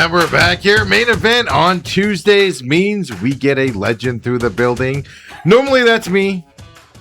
And we're back here. Main event on Tuesdays means we get a legend through the building. Normally that's me,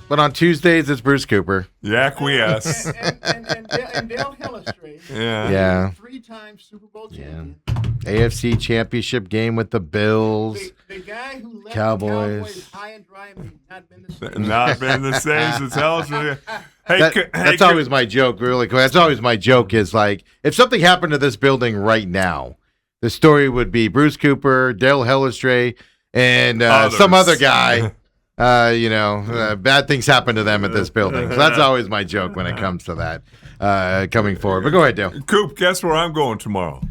but on Tuesdays it's Bruce Cooper. Acquiesce. And Dale Hillestrade. Yeah. 3-time Super Bowl champion. AFC Championship game with the Bills. The guy who left Cowboys. the Cowboys high and dry and not been the same. Not been the same since Hillestrade. Hey, That's always my joke, really quick. That's always my joke is like, if something happened to this building right now, the story would be Bruce Cooper, Dale Hillestrade, and some other guy. Bad things happen to them at this building. So that's always my joke when it comes to that coming forward. But go ahead, Dale. Coop, guess where I'm going tomorrow?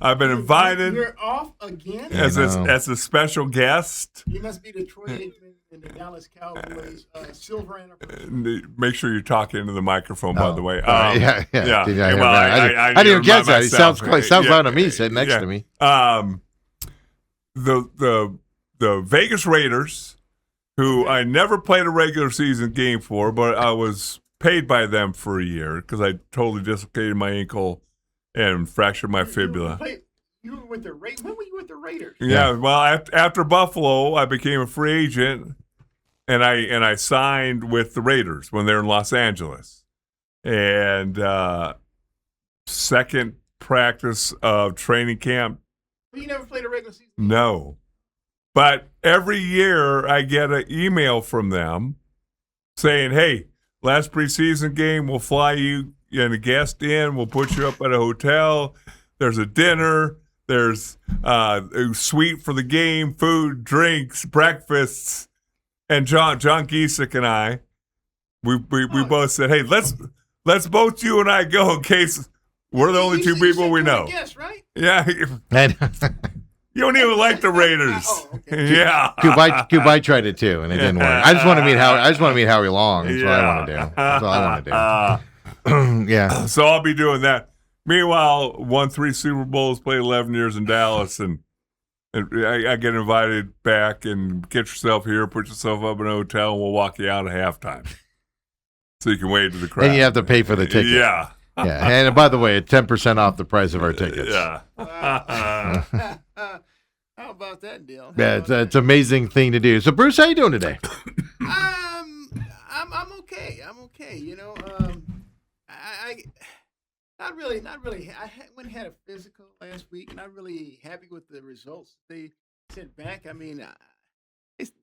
I've been invited You're off again? as a special guest. You must be the Troy Aikman and the Dallas Cowboys silver anniversary. Make sure you talk into the microphone, by the way. Yeah. Yeah. Did I hear Well, that? I didn't even guess that. He sounds loud to me sitting next to me. The Vegas Raiders, who I never played a regular season game for, but I was paid by them for a year because I totally dislocated my ankle and fractured my fibula. You were with the Raiders. When were you with the Raiders? Yeah, well, after Buffalo, I became a free agent, and I signed with the Raiders when they were in Los Angeles. And second practice of training camp. Well, you never played a regular season? No. But every year I get an email from them saying, hey, last preseason game, we'll fly you and a guest in. We'll put you up at a hotel. There's a dinner. There's a suite for the game, food, drinks, breakfasts. And John Gisick and I, we both said, hey, let's both you and I go in case we're the only two people we know. Guess, right? Yeah. You don't even like the Raiders. Okay. Yeah. Kubai tried it too, and it didn't work. I just want to meet Howie Long. That's what I want to do. That's all I want to do. Yeah. So I'll be doing that. Meanwhile, won 3 Super Bowls, played 11 years in Dallas, and I get invited back and get yourself here, put yourself up in a hotel, and we'll walk you out at halftime. So you can wave to the crowd. And you have to pay for the ticket. Yeah. Yeah. And by the way, it's 10% off the price of our tickets. Yeah. How about that deal? Yeah, it's an amazing thing to do. So, Bruce, how you doing today? I'm okay. I'm okay. You know, I not really. I went and had a physical last week, and not really happy with the results they sent back. I mean,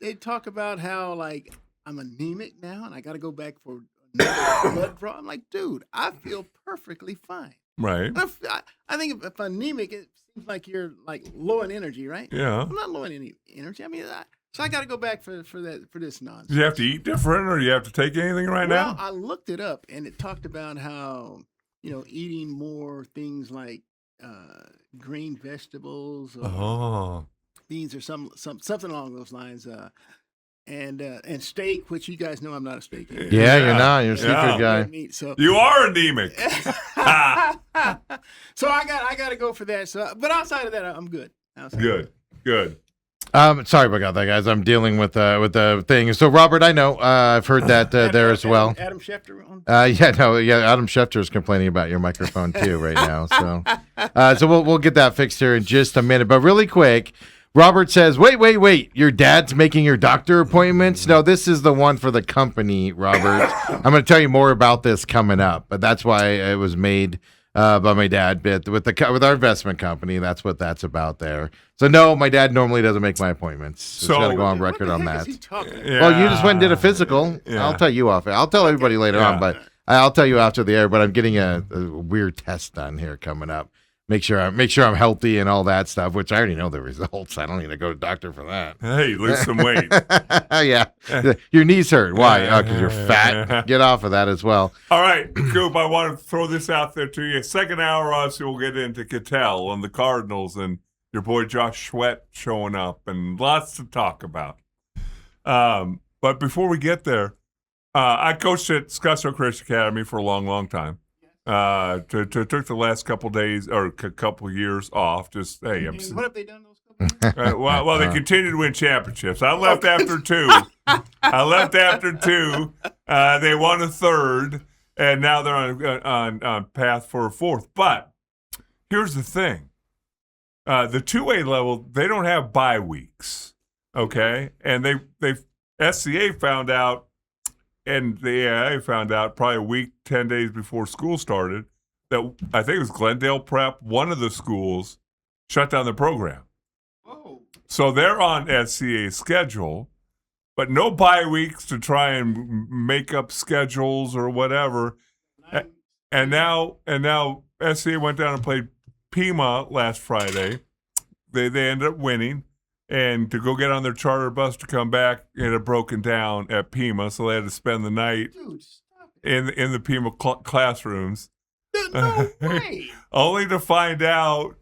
they talk about how like I'm anemic now, and I got to go back for another blood draw. I'm like, dude, I feel perfectly fine. Right. I think if anemic, it seems like you're like low in energy, right? Yeah. I'm not low in any energy. I mean, so I got to go back for this nonsense. Do you have to eat different, or do you have to take anything right Well, now? I looked it up, and it talked about how eating more things like green vegetables or beans or something along those lines. And steak, which you guys know I'm not a steak eater. Yeah, you're not. You're a seafood guy. Meat, so You are anemic. so I got to go for that. So, but outside of that, I'm good. Good. Sorry about that, guys. I'm dealing with the thing. So, Robert, I know I've heard that there as well. Adam Schefter on. Adam Schefter is complaining about your microphone too right now. So, we'll get that fixed here in just a minute. But really quick, Robert says, wait. Your dad's making your doctor appointments? No, this is the one for the company, Robert. I'm going to tell you more about this coming up, but that's why it was made by my dad with our investment company. That's what that's about there. So, no, my dad normally doesn't make my appointments. Just got to go on record on that. Well, you just went and did a physical. Yeah. I'll tell you off. I'll tell everybody later on, but I'll tell you after the air. But I'm getting a weird test done here coming up. Make sure I'm healthy and all that stuff, which I already know the results. I don't need to go to the doctor for that. Hey, lose some weight. Yeah. Your knees hurt. Why? Because you're fat. Get off of that as well. All right, Coop, I want to throw this out there to you. Second hour, obviously, we'll get into Cattell and the Cardinals and your boy Josh Sweat showing up and lots to talk about. But before we get there, I coached at Scottsdale Christian Academy for a long, long time. Took the last couple days or couple years off. Just hey, what have they done those couple? Well, they continue to win championships. I left after 2. They won a third, and now they're on path for a fourth. But here's the thing: the 2A level, they don't have bye weeks, okay? And they SCA found out, and the AIA found out probably a week, 10 days before school started, that I think it was Glendale Prep, one of the schools, shut down the program. Whoa. So they're on SCA's schedule, but no bye weeks to try and make up schedules or whatever. And now SCA went down and played Pima last Friday. They ended up winning, and to go get on their charter bus to come back, it had broken down at Pima, so they had to spend the night Dude, stop it. in the Pima classrooms. No way. Only to find out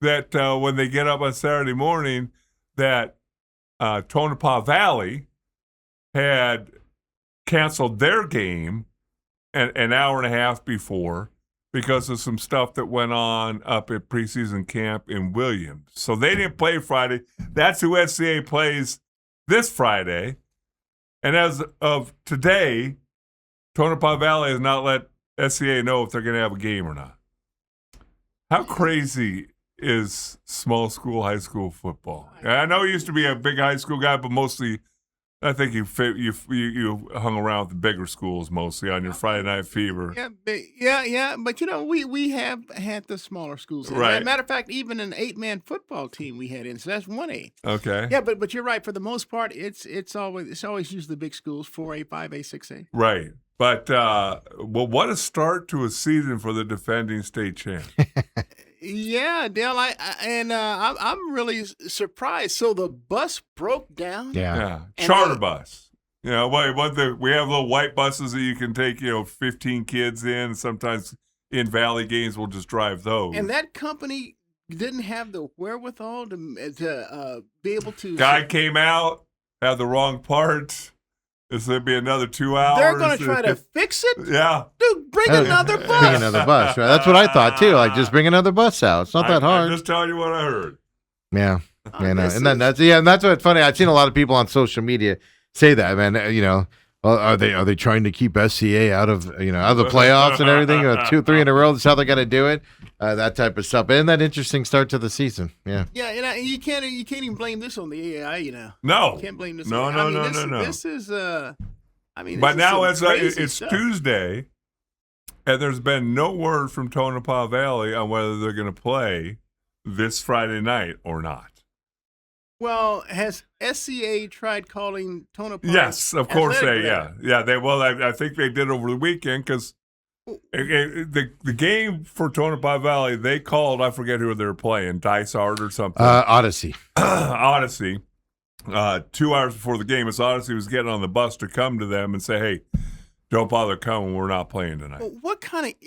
that when they get up on Saturday morning, that Tonopah Valley had canceled their game an hour and a half before because of some stuff that went on up at preseason camp in Williams. So they didn't play Friday. That's who SCA plays this Friday. And as of today, Tonopah Valley has not let SCA know if they're going to have a game or not. How crazy is small school, high school football? I know you used to be a big high school guy, but mostly I think you hung around with the bigger schools mostly on your Friday Night Fever. Yeah. But we have had the smaller schools. Right. Matter of fact, even an 8-man football team we had in, so that's 1A. Okay. Yeah, but you're right. For the most part, it's always used the big schools, 4A, 5A, 6A. Right. But what a start to a season for the defending state champ. Yeah, Dale. I'm really surprised. So the bus broke down. Yeah. And Charter they- bus. We have little white buses that you can take 15 kids in. Sometimes in Valley games we'll just drive those. And that company didn't have the wherewithal to be able to. Guy came out, had the wrong part. This would be another 2 hours. They're going to try to fix it. Yeah. Dude, bring another bus. Bring another bus. Right? That's what I thought too. Like, just bring another bus out. It's not that hard. I'm just telling you what I heard. Yeah. This And then is- that's what's funny. I've seen a lot of people on social media say that, man. Well, are they trying to keep SCA out of the playoffs and everything? 2, 3 in a row. That's how they're going to do it. That type of stuff. Isn't that interesting start to the season? Yeah. Yeah, and you can't even blame this on the AI. No. You can't blame this. No, on, no, I mean, no, this, no, no. This is But now it's it's Tuesday, and there's been no word from Tonopah Valley on whether they're going to play this Friday night or not. Well, has SCA tried calling Tonopah? Yes, of course Athletic I think they did over the weekend because the game for Tonopah Valley they called. I forget who they were playing, Dysart or something. Odyssey. Odyssey. 2 hours before the game, as Odyssey was getting on the bus to come to them and say, "Hey, don't bother coming. We're not playing tonight." Well, what kind of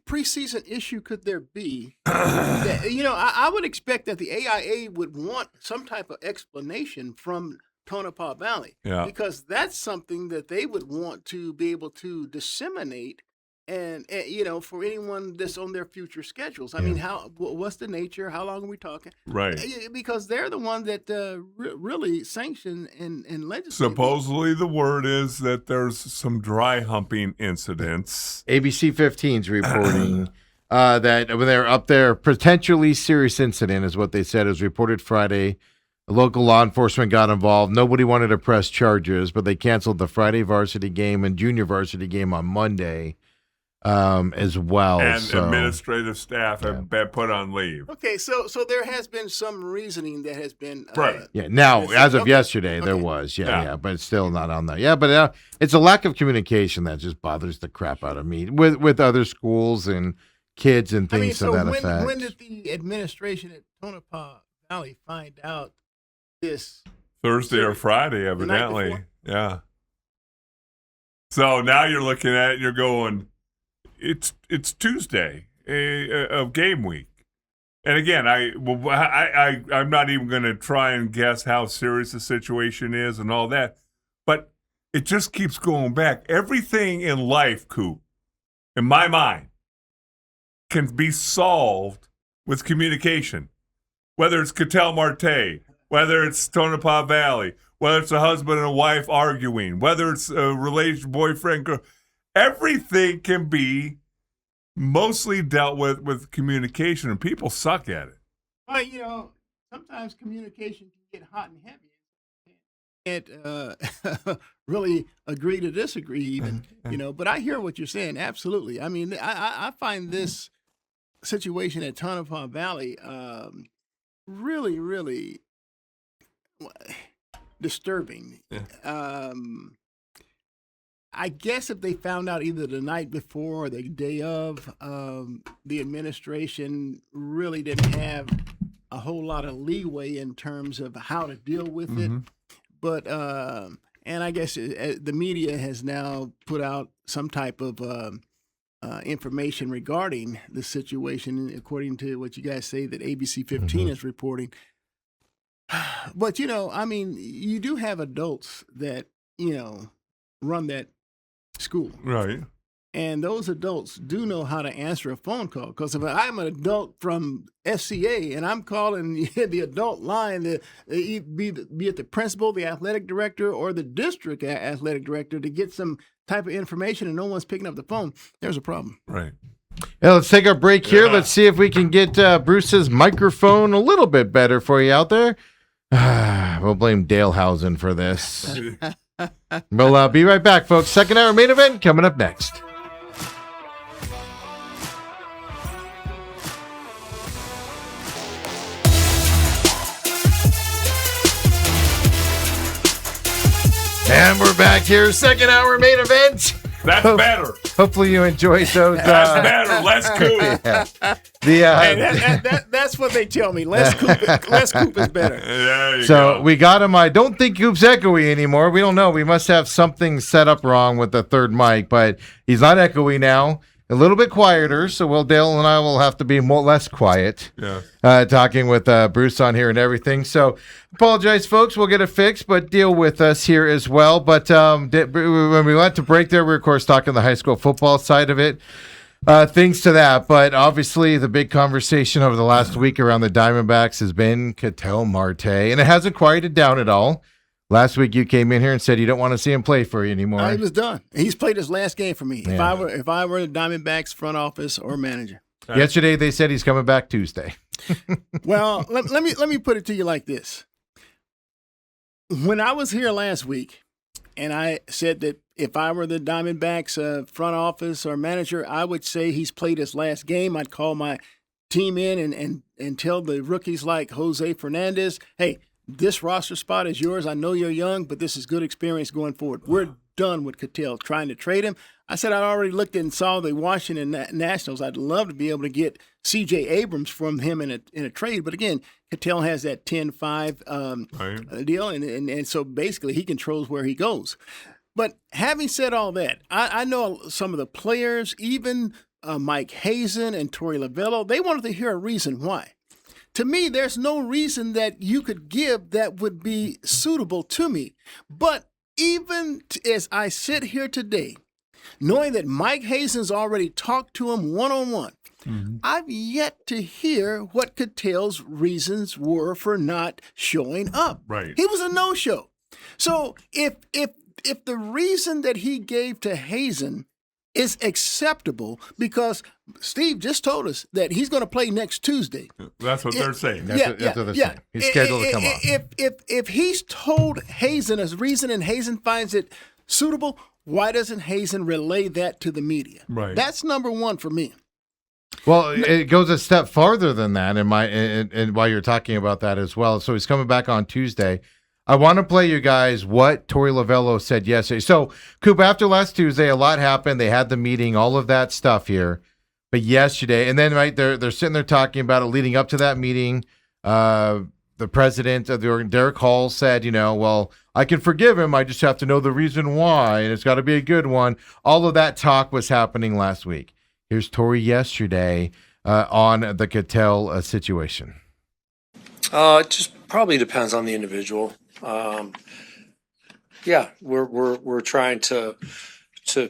preseason issue could there be? I would expect that the AIA would want some type of explanation from Tonopah Valley, Yeah. because that's something that they would want to be able to disseminate, and for anyone that's on their future schedules. I mean, what's the nature? How long are we talking? Right. Because they're the one that really sanction and legislate. Supposedly, the word is that there's some dry humping incidents. ABC 15's reporting that when they're up there, potentially serious incident is what they said. It was reported Friday. Local law enforcement got involved. Nobody wanted to press charges, but they canceled the Friday varsity game and junior varsity game on Monday as well. And So, administrative staff have been put on leave. Okay, so there has been some reasoning that has been Right. yeah. Now, as of Okay. yesterday, there Okay. was. Yeah. Yeah, but it's still not on there. Yeah, but it's a lack of communication that just bothers the crap out of me with other schools and kids and I mean, things so to that when effect. did the administration at Tonopah Valley find out this? Thursday or Friday, The night evidently. before? Yeah. So now you're looking at it and you're going, it's Tuesday of game week. And again, I'm not even going to try and guess how serious the situation is and all that. But it just keeps going back. Everything in life, Coop, in my mind, can be solved with communication. Whether it's Cattell Marte, whether it's Tonopah Valley, whether it's a husband and a wife arguing, whether it's a boyfriend, girl, everything can be mostly dealt with communication, and people suck at it. Well, sometimes communication can get hot and heavy. Can't really agree to disagree, even. But I hear what you're saying. Absolutely. I mean, I find this situation at Tonopah Valley really, really disturbing. Yeah. I guess if they found out either the night before or the day of, the administration really didn't have a whole lot of leeway in terms of how to deal with it. But and I guess the media has now put out some type of information regarding the situation, according to what you guys say that ABC 15 is reporting. But I mean, you do have adults that run that school, Right. and those adults do know how to answer a phone call. Because if I'm an adult from SCA and I'm calling the adult line, be it the principal, the athletic director, or the district athletic director to get some type of information, and no one's picking up the phone, there's a problem. Right. Yeah, let's take our break here. Yeah. Let's see if we can get Bruce's microphone a little bit better for you out there. We'll blame Dalehausen for this. We'll be right back, folks. Second hour main event coming up next. And we're back here. Second hour main event. That's better. Hopefully you enjoyed those. That's better. Less cool. Yeah. Hey, that's what they tell me. Less Coop is better. There you So go. we got him. I don't think Coop's echoey anymore. We don't know. We must have something set up wrong with the third mic, but he's not echoey now. A little bit quieter. So Dale and I will have to be less quiet. Yeah. Talking with Bruce on here and everything. So apologize, folks. We'll get it fixed, but deal with us here as well. But when we went to break there, we were, of course, talking the high school football side of it. Things to that. But obviously, the big conversation over the last week around the Diamondbacks has been Ketel Marte, and it hasn't quieted down at all. Last week, you came in here and said you don't want to see him play for you anymore. He was done. He's played his last game for me. Yeah. If I were the Diamondbacks front office or manager. Yesterday, they said he's coming back Tuesday. Well, let me put it to you like this. When I was here last week, and I said that if I were the Diamondbacks front office or manager, I would say he's played his last game. I'd call my team in and tell the rookies like Jose Fernandez, hey, this roster spot is yours. I know you're young, but this is good experience going forward. We're done with Ketel trying to trade him. I said I already looked and saw the Washington Nationals. I'd love to be able to get C.J. Abrams from him in a trade. But again, Ketel has that 10-5 deal, and so basically he controls where he goes. But having said all that, I know some of the players, even Mike Hazen and Torey Lovullo, they wanted to hear a reason why. To me, there's no reason that you could give that would be suitable to me. But even as I sit here today, knowing that Mike Hazen's already talked to him one-on-one, I've yet to hear what Ketel's reasons were for not showing up. Right. He was a no-show. So if the reason that he gave to Hazen is acceptable, because Steve just told us that he's going to play next Tuesday. That's what they're saying. That's what they're saying. He's scheduled to come off. If he's told Hazen his reason and Hazen finds it suitable, why doesn't Hazen relay that to the media? Right. That's number one for me. Well, it goes a step farther than that. And while you're talking about that as well, so he's coming back on Tuesday. I want to play you guys what Torey Lovullo said yesterday. So, Coop, after last Tuesday, a lot happened. They had the meeting, all of that stuff here. But yesterday, and then right, they're sitting there talking about it leading up to that meeting. The president of the organ, Derek Hall, said, well, I can forgive him. I just have to know the reason why, and it's got to be a good one. All of that talk was happening last week. Here's Torey yesterday on the Ketel situation. It just probably depends on the individual. We're trying to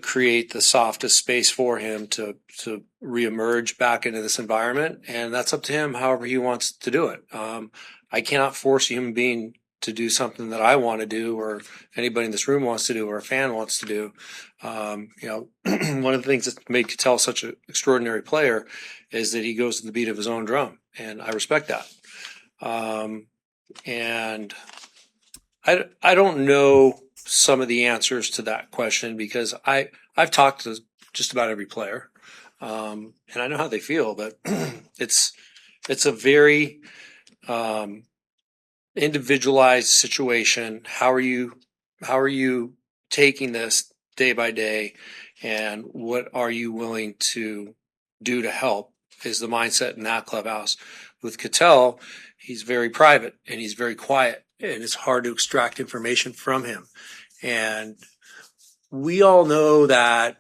create the softest space for him to reemerge back into this environment, and that's up to him however he wants to do it. I cannot force a human being to do something that I want to do, or anybody in this room wants to do, or a fan wants to do. One of the things that made Ketel such an extraordinary player is that he goes to the beat of his own drum, and I respect that. And I don't know some of the answers to that question because I've talked to just about every player, and I know how they feel. But it's a very individualized situation. How are you taking this day by day, and what are you willing to do to help? Is the mindset in that clubhouse. With Cattell, he's very private and he's very quiet, and it's hard to extract information from him. And we all know that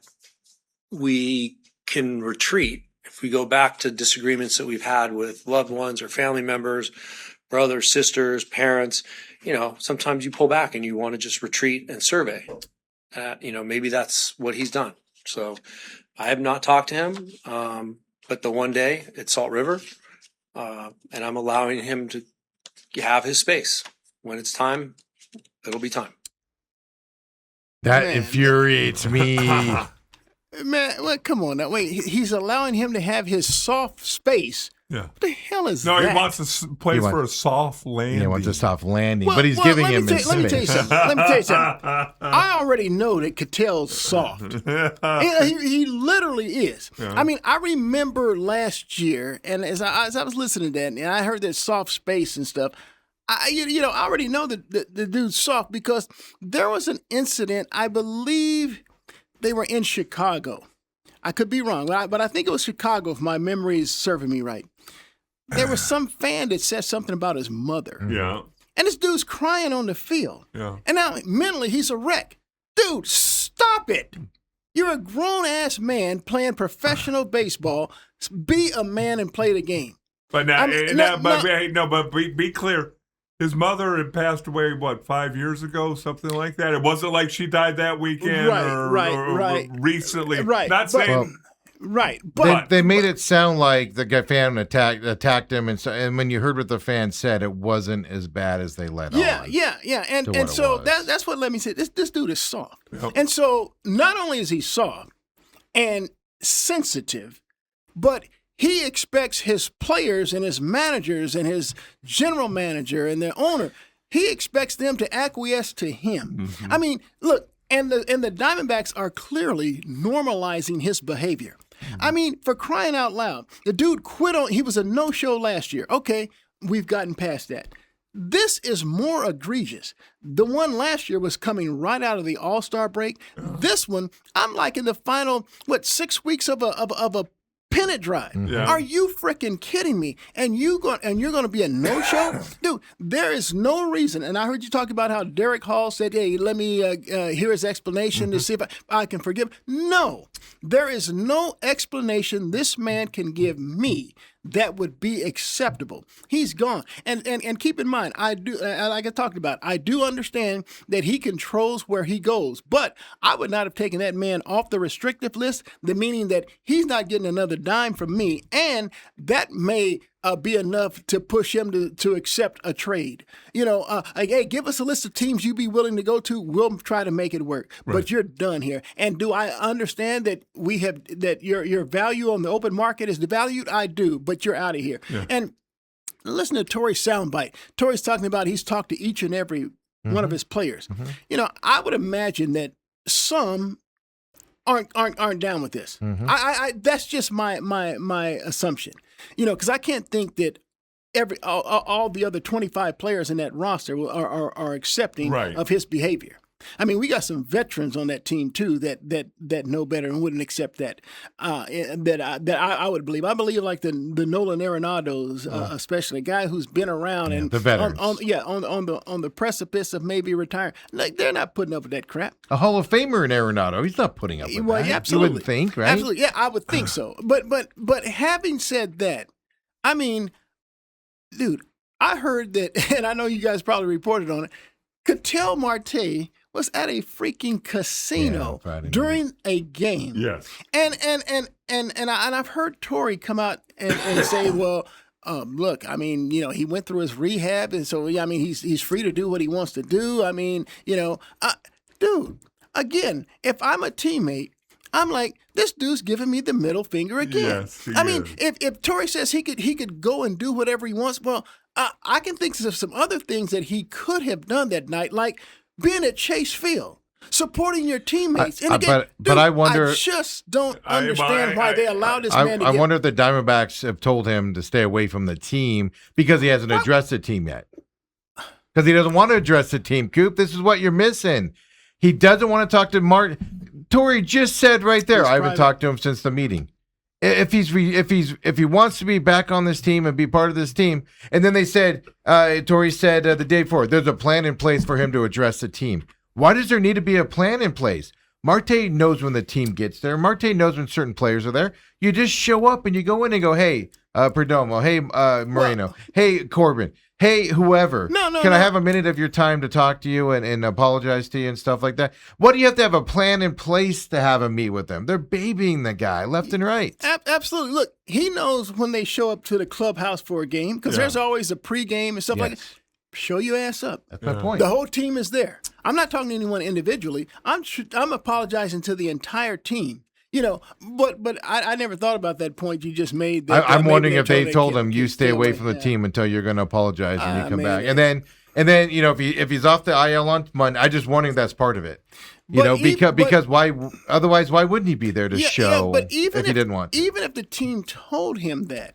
we can retreat if we go back to disagreements that we've had with loved ones or family members, brothers, sisters, parents. Sometimes you pull back and you want to just retreat and survey. Maybe that's what he's done. So I have not talked to him, but the one day at Salt River, and I'm allowing him to have his space. When it's time, it'll be time. That Man. infuriates me. Man, well, come on now. Wait, he's allowing him to have his soft space. Yeah. What the hell is No, that? he wants a place for a soft landing. He wants a soft landing, Well, but he's well, giving let him me his tell- Let me tell you space. something. Let me tell you something. I already know that Cattell's soft. He literally is. Yeah. I mean, I remember last year, and as I was listening to that, and I heard that soft space and stuff. I already know that the dude's soft because there was an incident. I believe they were in Chicago. I could be wrong, but I think it was Chicago if my memory is serving me right. There was some fan that said something about his mother. Yeah. And this dude's crying on the field. Yeah. And now mentally he's a wreck. Dude, stop it. You're a grown-ass man playing professional baseball. Be a man and play the game. But now, I'm- be clear. His mother had passed away, 5 years ago, something like that? It wasn't like she died that weekend or recently. Right. Not saying... Well, Right. But They made it sound like the guy fan attacked him, and when you heard what the fan said, it wasn't as bad as they let on. Yeah. And to what and it so was. that's what let me say. This dude is soft. Yep. And so not only is he soft and sensitive, but he expects his players and his managers and his general manager and their owner, he expects them to acquiesce to him. Mm-hmm. I mean, look, and the Diamondbacks are clearly normalizing his behavior. I mean, for crying out loud, the dude he was a no-show last year. Okay, we've gotten past that. This is more egregious. The one last year was coming right out of the All-Star break. This one, I'm like in the final, 6 weeks of a pennant drive. Yeah. Are you freaking kidding me? And you're going to be a no-show? Dude, there is no reason. And I heard you talk about how Derek Hall said, hey, let me hear his explanation to see if I can forgive. No, there is no explanation this man can give me that would be acceptable. He's gone. And keep in mind, I do, like I talked about, I do understand that he controls where he goes, but I would not have taken that man off the restrictive list, the meaning that he's not getting another dime from me, and that may be enough to push him to accept a trade. Like, hey, give us a list of teams you'd be willing to go to. We'll try to make it work. Right. But you're done here. And do I understand that that your value on the open market is devalued? I do, but you're out of here. Yeah. And listen to Torey's soundbite. Torey's talking about he's talked to each and every one of his players. I would imagine that some aren't down with this. I that's just my assumption. Because I can't think that all the other 25 players in that roster are accepting of his behavior. I mean, we got some veterans on that team too that know better and wouldn't accept that. I would believe. I believe like the Nolan Arenados, especially a guy who's been around and the veterans. on the precipice of maybe retiring. Like, they're not putting up with that crap. A Hall of Famer in Arenado, he's not putting up with that. Absolutely. You wouldn't think, right? Absolutely, yeah, I would think so. But having said that, I mean, dude, I heard that, and I know you guys probably reported on it. Ketel Marte was at a freaking casino during a game. Yes. And I've heard Torey come out and say, well, look, I mean, he went through his rehab, and so I mean, he's free to do what he wants to do. I mean, dude, again, if I'm a teammate, I'm like, this dude's giving me the middle finger again. Yes, he I mean, is. if Torrey says he could go and do whatever he wants, well, I can think of some other things that he could have done that night, like being at Chase Field, supporting your teammates. And again, but I wonder- I just don't understand why they allowed this man to I get. wonder if the Diamondbacks have told him to stay away from the team because he hasn't addressed the team yet. Because he doesn't want to address the team, Coop. This is what you're missing. He doesn't want to talk to Martin. Torrey just said right there, He's I haven't private. talked to him since the meeting. If he wants to be back on this team and be part of this team, and then they said, Torrey said the day before, there's a plan in place for him to address the team. Why does there need to be a plan in place? Marte knows when the team gets there. Marte knows when certain players are there. You just show up and you go in and go, hey, Perdomo, hey, Moreno, hey, Corbin, hey, whoever. No, Can I no. have a minute of your time to talk to you and apologize to you and stuff like that? What do you have to have a plan in place to have him meet with them? They're babying the guy left and right. Absolutely. Look, he knows when they show up to the clubhouse for a game because there's always a pregame and stuff like that. Yes. Show your ass up. That's my point. The whole team is there. I'm not talking to anyone individually. I'm apologizing to the entire team. You know, but I never thought about that point you just made. I'm wondering if they told him him you stay away from the team until you're going to apologize when you come man, back, and then you know if he's off the IL on Monday, I just wondering if that's part of it. You But know, but- because why otherwise why wouldn't he be there to show but even if he didn't want to? Even if the team told him that,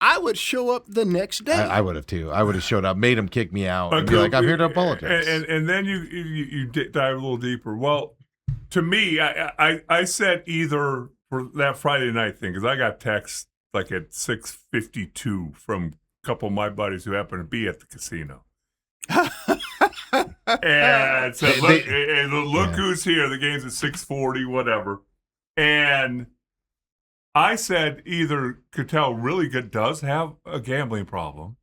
I would show up the next day. I would have too. I would have showed up, made him kick me out, and be Coop, like, "I'm here to apologize." And then you dive a little deeper. Well, to me, I said either for that Friday night thing because I got text like at 6:52 from a couple of my buddies who happened to be at the casino. And said, look who's here. The game's at 6:40, whatever. And I said either Cattell really does have a gambling problem,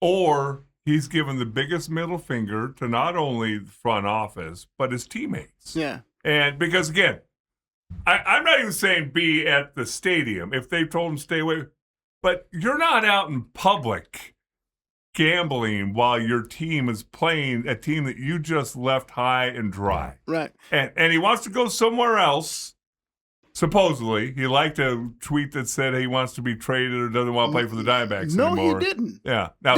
or he's given the biggest middle finger to not only the front office, but his teammates. Yeah. And because, again, I'm not even saying be at the stadium if they told him to stay away, but you're not out in public gambling while your team is playing a team that you just left high and dry. Right. And he wants to go somewhere else. Supposedly, he liked a tweet that said he wants to be traded or doesn't want to play for the Diamondbacks No, anymore. he didn't. Yeah. Now,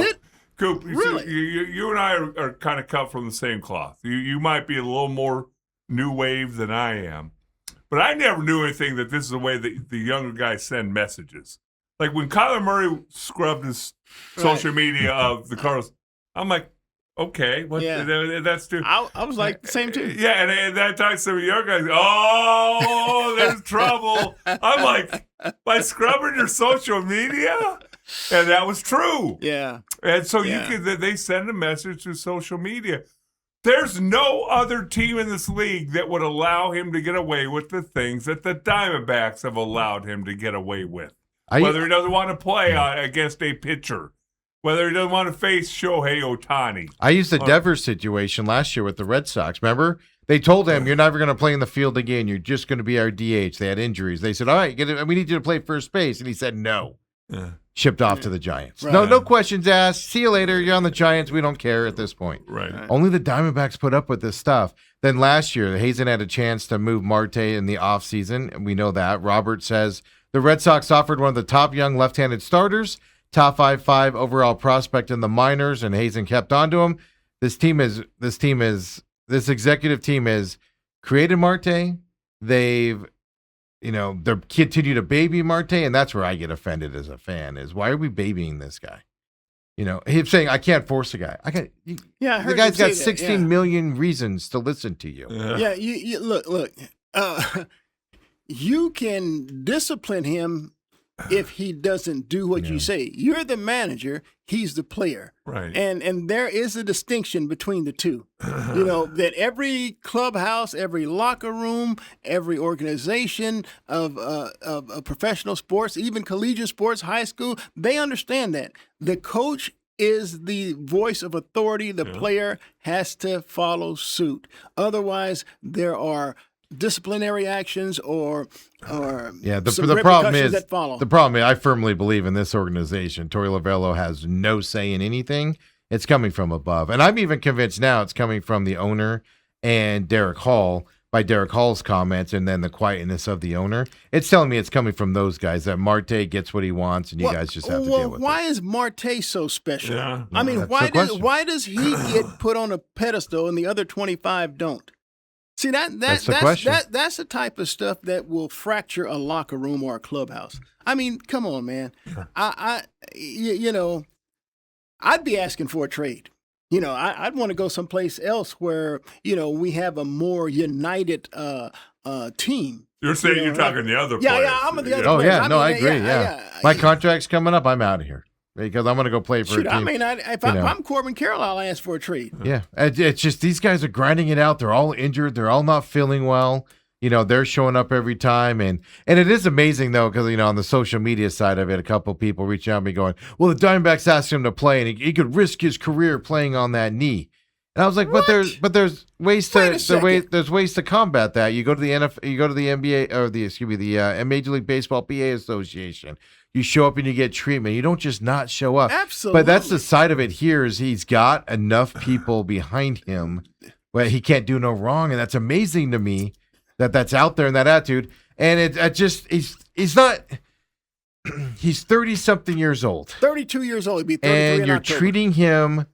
Coop, Really? you and I are kind of cut from the same cloth. You might be a little more new wave than I am, but I never knew anything that this is the way that the younger guys send messages. Like when Kyler Murray scrubbed his social media of the Cardinals, I'm like, okay, what? Yeah. That's too. I was like, same too. Yeah, and at that time, some of your guys, oh, there's trouble. I'm like, by scrubbing your social media? And that was true. Yeah. And so Yeah. they send a message through social media. There's no other team in this league that would allow him to get away with the things that the Diamondbacks have allowed him to get away with. Whether he doesn't want to play against a pitcher, whether he doesn't want to face Shohei Ohtani. I used the Devers situation last year with the Red Sox. Remember? They told him, you're never going to play in the field again. You're just going to be our DH. They had injuries. They said, all right, we need you to play first base. And he said, no. Yeah. Shipped off to the Giants. Right. No questions asked. See you later. You're on the Giants. We don't care at this point. Right. Only the Diamondbacks put up with this stuff. Then last year, Hazen had a chance to move Marte in the offseason, and we know that. Robert says the Red Sox offered one of the top young left-handed starters, top 5 overall prospect in the minors, and Hazen kept on to him. This executive team has created Marte. They're continue to baby Marte, and that's where I get offended as a fan. Is why are we babying this guy? You know, him saying I can't force a guy. I The heard guy's you got say that, 16 million reasons to listen to you. Yeah, you look. You can discipline him if he doesn't do what you say. You're the manager, he's the player. Right. And there is a distinction between the two. You know, that every clubhouse, every locker room, every organization of professional sports, even collegiate sports, high school, they understand that. The coach is the voice of authority. The player has to follow suit. Otherwise, there are disciplinary actions or the problem is that follow. the problem is I firmly believe in this organization. Torey Lovello has no say in anything. It's coming from above, and I'm even convinced now it's coming from the owner and Derek Hall by Derek Hall's comments and then the quietness of the owner. It's telling me it's coming from those guys, that Marte gets what he wants and you guys just have to deal with why it. is Marte so special? Yeah, I mean, that's the question. why does he get put on a pedestal and the other 25 don't? See, that's the question. That's the type of stuff that will fracture a locker room or a clubhouse. I mean, come on, man. You know, I'd be asking for a trade. You know, I'd want to go someplace else where, you know, we have a more united team. You're saying You know, you're talking the other Yeah, players. yeah, I'm the other Oh, players. yeah. No, I mean, agree. Yeah. My contract's coming up. I'm out of here because I'm going to go play for Shoot, a team. I mean, if I'm Corbin Carroll, I'll ask for a trade. Yeah, it's just these guys are grinding it out. They're all injured. They're all not feeling well. You know, they're showing up every time. And it is amazing, though, because, you know, on the social media side of it, a couple people reach out to me going, well, the Diamondbacks asked him to play, and he could risk his career playing on that knee. And I was like, but there's ways Wait a second. there's ways to combat that. You go to the NFL, you go to the NBA or the Major League Baseball PA Association. You show up and you get treatment. You don't just not show up. Absolutely. But that's the side of it here is he's got enough people behind him where he can't do no wrong, and that's amazing to me that's out there in that attitude. And he's not. He's 30-something years old. 32 years old. He'd be 33 And in you're October. treating him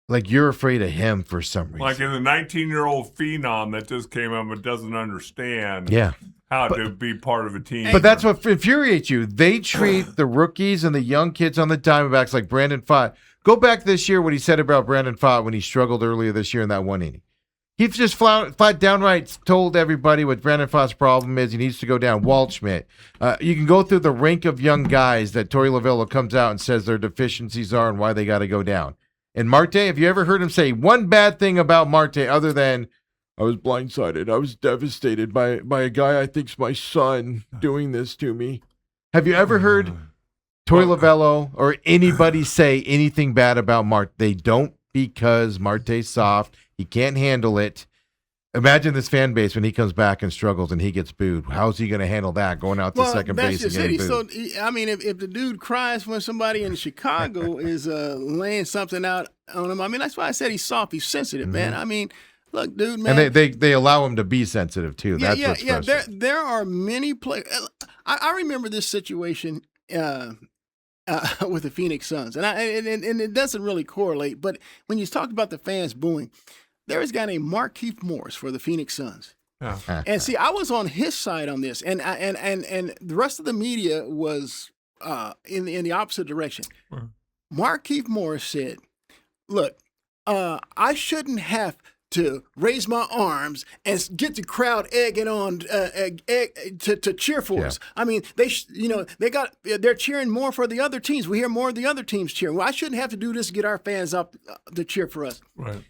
like you're afraid of him for some reason. Like in the 19-year-old phenom that just came up and doesn't understand Yeah. how to be part of a team. But that's what infuriates you. They treat the rookies and the young kids on the Diamondbacks like Brandon Pfaadt. Go back this year what he said about Brandon Pfaadt when he struggled earlier this year in that one inning. He just flat downright told everybody what Brandon Pfaadt's problem is. He needs to go down. Waldschmidt. You can go through the rank of young guys that Torey Lovullo comes out and says their deficiencies are and why they got to go down. And Marte, have you ever heard him say one bad thing about Marte other than, I was blindsided. I was devastated by a guy I think's my son doing this to me. Have you ever heard Torey Lovullo or anybody say anything bad about Marte? They don't, because Marte's soft. He can't handle it. Imagine this fan base when he comes back and struggles and he gets booed. How's he going to handle that going out to second base and getting booed? So, I mean, if the dude cries when somebody in Chicago is laying something out on him, I mean, that's why I said he's soft. He's sensitive, man. I mean, look, dude, man. And they allow him to be sensitive, too. That's what's frustrating. There are many players. I remember this situation with the Phoenix Suns, and it doesn't really correlate, but when you talk about the fans booing, there is a guy named Markieff Morris for the Phoenix Suns. Yeah. And see, I was on his side on this, and the rest of the media was in the opposite direction. Markieff Morris said, "Look, I shouldn't have to raise my arms and get the crowd egging on to cheer for us. I mean, they're cheering more for the other teams. We hear more of the other teams cheering. Well, I shouldn't have to do this to get our fans up to cheer for us." Right.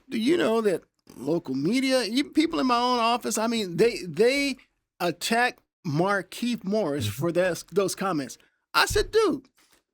Do you know that local media, even people in my own office, I mean, they attack Markieff Morris for those comments. I said, dude,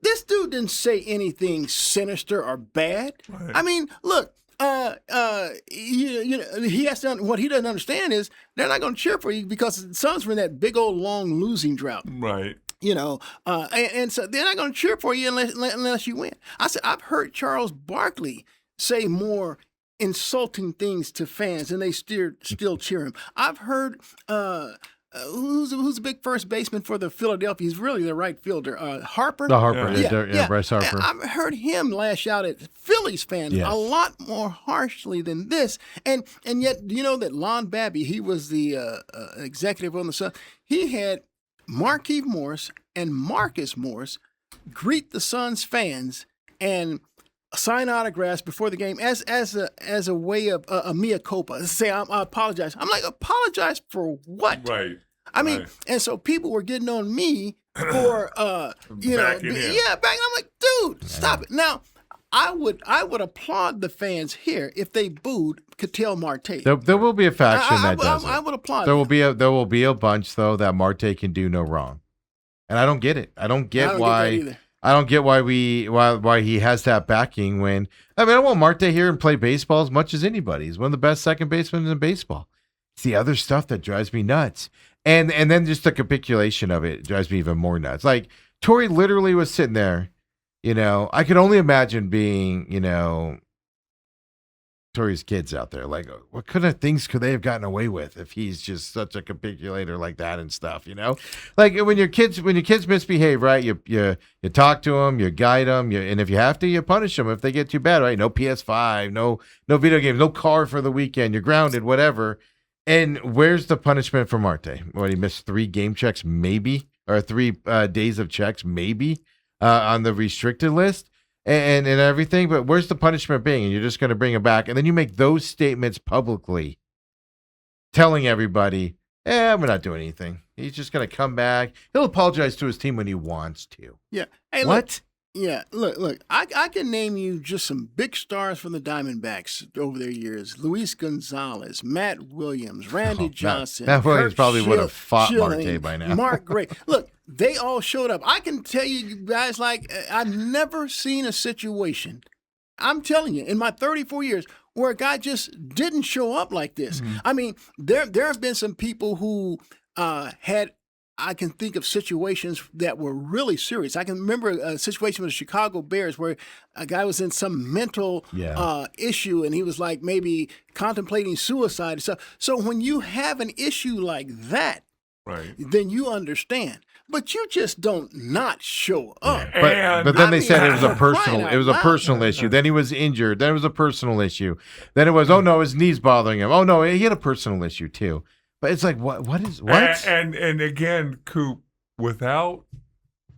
this dude didn't say anything sinister or bad. Right. I mean, look, you know, he has to. What he doesn't understand is they're not going to cheer for you because the Suns were in that big old long losing drought. Right. You know, and so they're not going to cheer for you unless you win. I said, I've heard Charles Barkley say more insulting things to fans, and they still cheer him. I've heard who's the big first baseman for the Philadelphia? He's really the right fielder. Harper. The Harper, Yeah. Bryce Harper. I've heard him lash out at Phillies fans a lot more harshly than this, and yet you know that Lon Babby, he was the executive on the Sun. He had Markieff Morris and Marcus Morris greet the Suns fans and sign autographs before the game as a way of a mea culpa. Say I apologize. I'm like, apologize for what? Right. I mean, and so people were getting on me for Backing him. backing. I'm like, dude, stop it. Now, I would applaud the fans here if they booed Ketel Marte. There will be a faction that does it. I would applaud. There will be a bunch though that Marte can do no wrong, and I don't get it. I don't get why. Get that either. I don't get why he has that backing when I want Marte here and play baseball as much as anybody. He's one of the best second basemen in baseball. It's the other stuff that drives me nuts. And then just the capitulation of it drives me even more nuts. Like Torey literally was sitting there, you know, I could only imagine being, you know, Torrey's kids out there. Like, what kind of things could they have gotten away with if he's just such a capitulator like that and stuff? You know, like when your kids misbehave, right? You talk to them, you guide them, and if you have to, you punish them if they get too bad, right? No PS5, no video games, no car for the weekend. You're grounded, whatever. And where's the punishment for Marte? When he missed 3 game checks, maybe, or 3 days of checks, maybe, on the restricted list. And everything, but where's the punishment being? And you're just going to bring him back, and then you make those statements publicly, telling everybody, we're not doing anything. He's just going to come back. He'll apologize to his team when he wants to. Yeah. Hey, What? Look. I can name you just some big stars from the Diamondbacks over their years: Luis Gonzalez, Matt Williams, Randy Johnson. Matt Williams Kurt probably would have fought Schilling, Marte by now. Mark Gray. Look, they all showed up. I can tell you guys, like, I've never seen a situation, I'm telling you, in my 34 years, where a guy just didn't show up like this. Mm-hmm. I mean, there have been some people who I can think of situations that were really serious. I can remember a situation with the Chicago Bears where a guy was in some mental issue, and he was like maybe contemplating suicide and stuff. So when you have an issue like that, Right. then you understand. But you just don't not show up. But then they said it was a crying personal. out It was a loud. personal issue. Then he was injured. Then it was a personal issue. Then it was, oh no, his knee's bothering him. Oh no, he had a personal issue too. But it's like, what? And again, Coop, without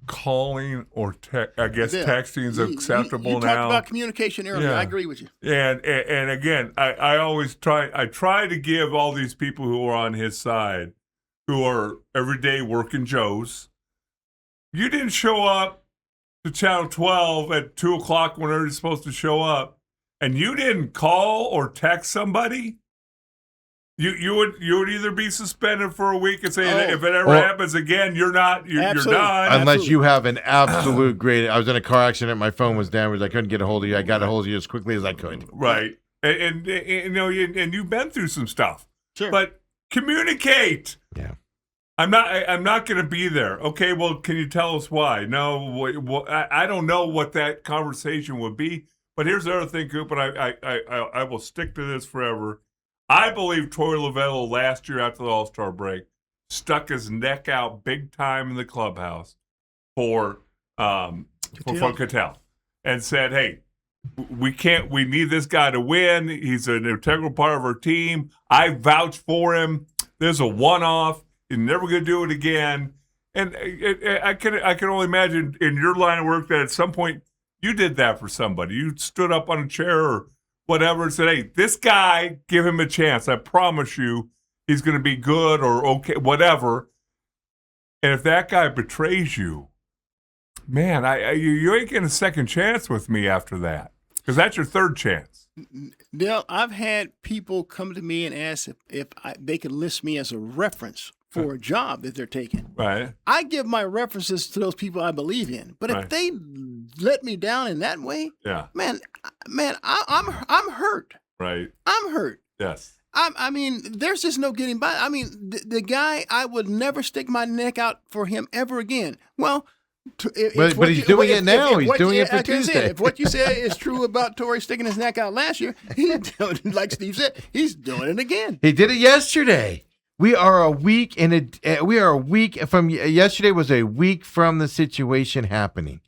calling or texting is acceptable you now. talked about communication earlier. Yeah. I agree with you. And again, I always try to give all these people who are on his side, who are everyday working Joes. You didn't show up to Channel 12 at 2:00 when everybody's supposed to show up, and you didn't call or text somebody. You would either be suspended for a week and say if it ever happens again, you're done. Unless you have an absolute great. I was in a car accident. My phone was damaged. I couldn't get a hold of you. I got a hold of you as quickly as I could. Right, and you know, and you've been through some stuff. Sure. But communicate. Yeah. I'm not going to be there. Okay, well, can you tell us why? No, I don't know what that conversation would be. But here's the other thing, Coop, and I will stick to this forever. I believe Torey Lovullo last year after the All-Star break stuck his neck out big time in the clubhouse for Cattell and said, "Hey, we need this guy to win. He's an integral part of our team. I vouch for him. There's a one-off. You're never going to do it again." And I can only imagine in your line of work that at some point you did that for somebody. You stood up on a chair or whatever and said, "Hey, this guy, give him a chance. I promise you he's going to be good," or okay, whatever. And if that guy betrays you, man, you ain't getting a second chance with me after that, because that's your third chance. Dale, I've had people come to me and ask if they could list me as a reference for a job that they're taking. Right. I give my references to those people I believe in. But if they let me down in that way, man, I'm hurt. Right. I'm hurt. Yes. I mean, there's just no getting by. I mean, the guy, I would never stick my neck out for him ever again. Well, but he's doing it now. He's doing it for Tuesday. If what you said is true about Torrey sticking his neck out last year, like Steve said, he's doing it again. He did it yesterday. We are a week from yesterday. Was a week from the situation happening,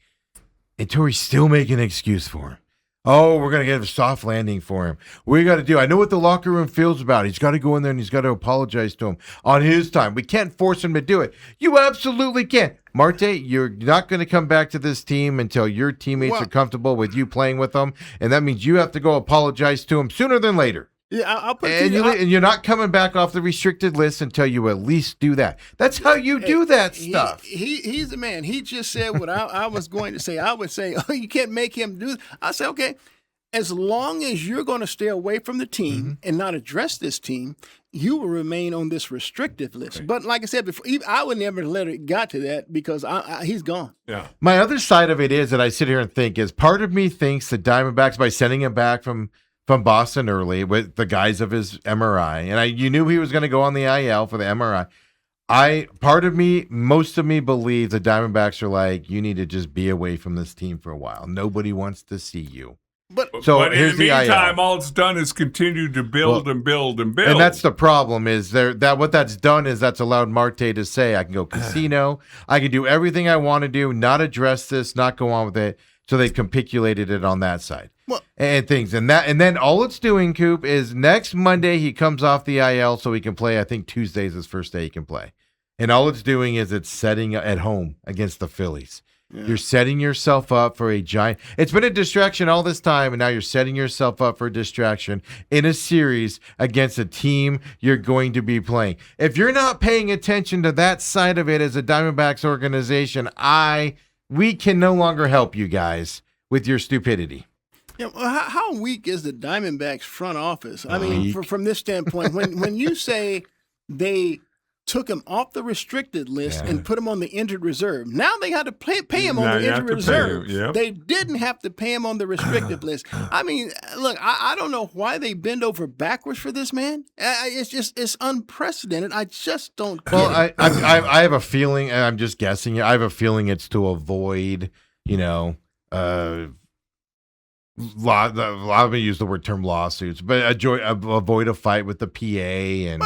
and Torrey's still making an excuse for him. Oh, we're going to get a soft landing for him. We got to do. I know what the locker room feels about. He's got to go in there and he's got to apologize to him on his time. We can't force him to do it. You absolutely can't. Marte, you're not going to come back to this team until your teammates are comfortable with you playing with them, and that means you have to go apologize to him sooner than later. Yeah, I'll put and you're not coming back off the restricted list until you at least do that. That's how you do that stuff. He's the man. He just said what I was going to say. I would say, oh, you can't make him do. I say, okay, as long as you're going to stay away from the team and not address this team, you will remain on this restrictive list. Right. But like I said before, I would never let it got to that because he's gone. Yeah. My other side of it is that I sit here and think is part of me thinks the Diamondbacks, by sending him back from Boston early with the guise of his MRI, and you knew he was going to go on the IL for the MRI. Most of me believe the Diamondbacks are like, you need to just be away from this team for a while. Nobody wants to see you. So but here's in the the meantime, IL. all it's done is continue to build and build and build. And that's the problem is what that's done is that's allowed Marte to say, I can go casino, I can do everything I want to do, not address this, not go on with it. So they capiculated it on that side. Well- and things. And then all it's doing, Coop, is next Monday he comes off the IL so he can play. I think Tuesday's his first day he can play. And all it's doing is it's setting at home against the Phillies. Yeah. You're setting yourself up for a giant. It's been a distraction all this time, and now you're setting yourself up for a distraction in a series against a team you're going to be playing. If you're not paying attention to that side of it as a Diamondbacks organization, we can no longer help you guys with your stupidity. Yeah, well, how weak is the Diamondbacks front office? I mean, from this standpoint, when you say they took him off the restricted list and put him on the injured reserve, now they had to pay him on the injured reserve. Yep. They didn't have to pay him on the restricted list. I mean, look, I don't know why they bend over backwards for this man. It's unprecedented. I just don't get it. I have a feeling, and I'm just guessing, I have a feeling it's to avoid, let me use the term lawsuits, but avoid a fight with the PA and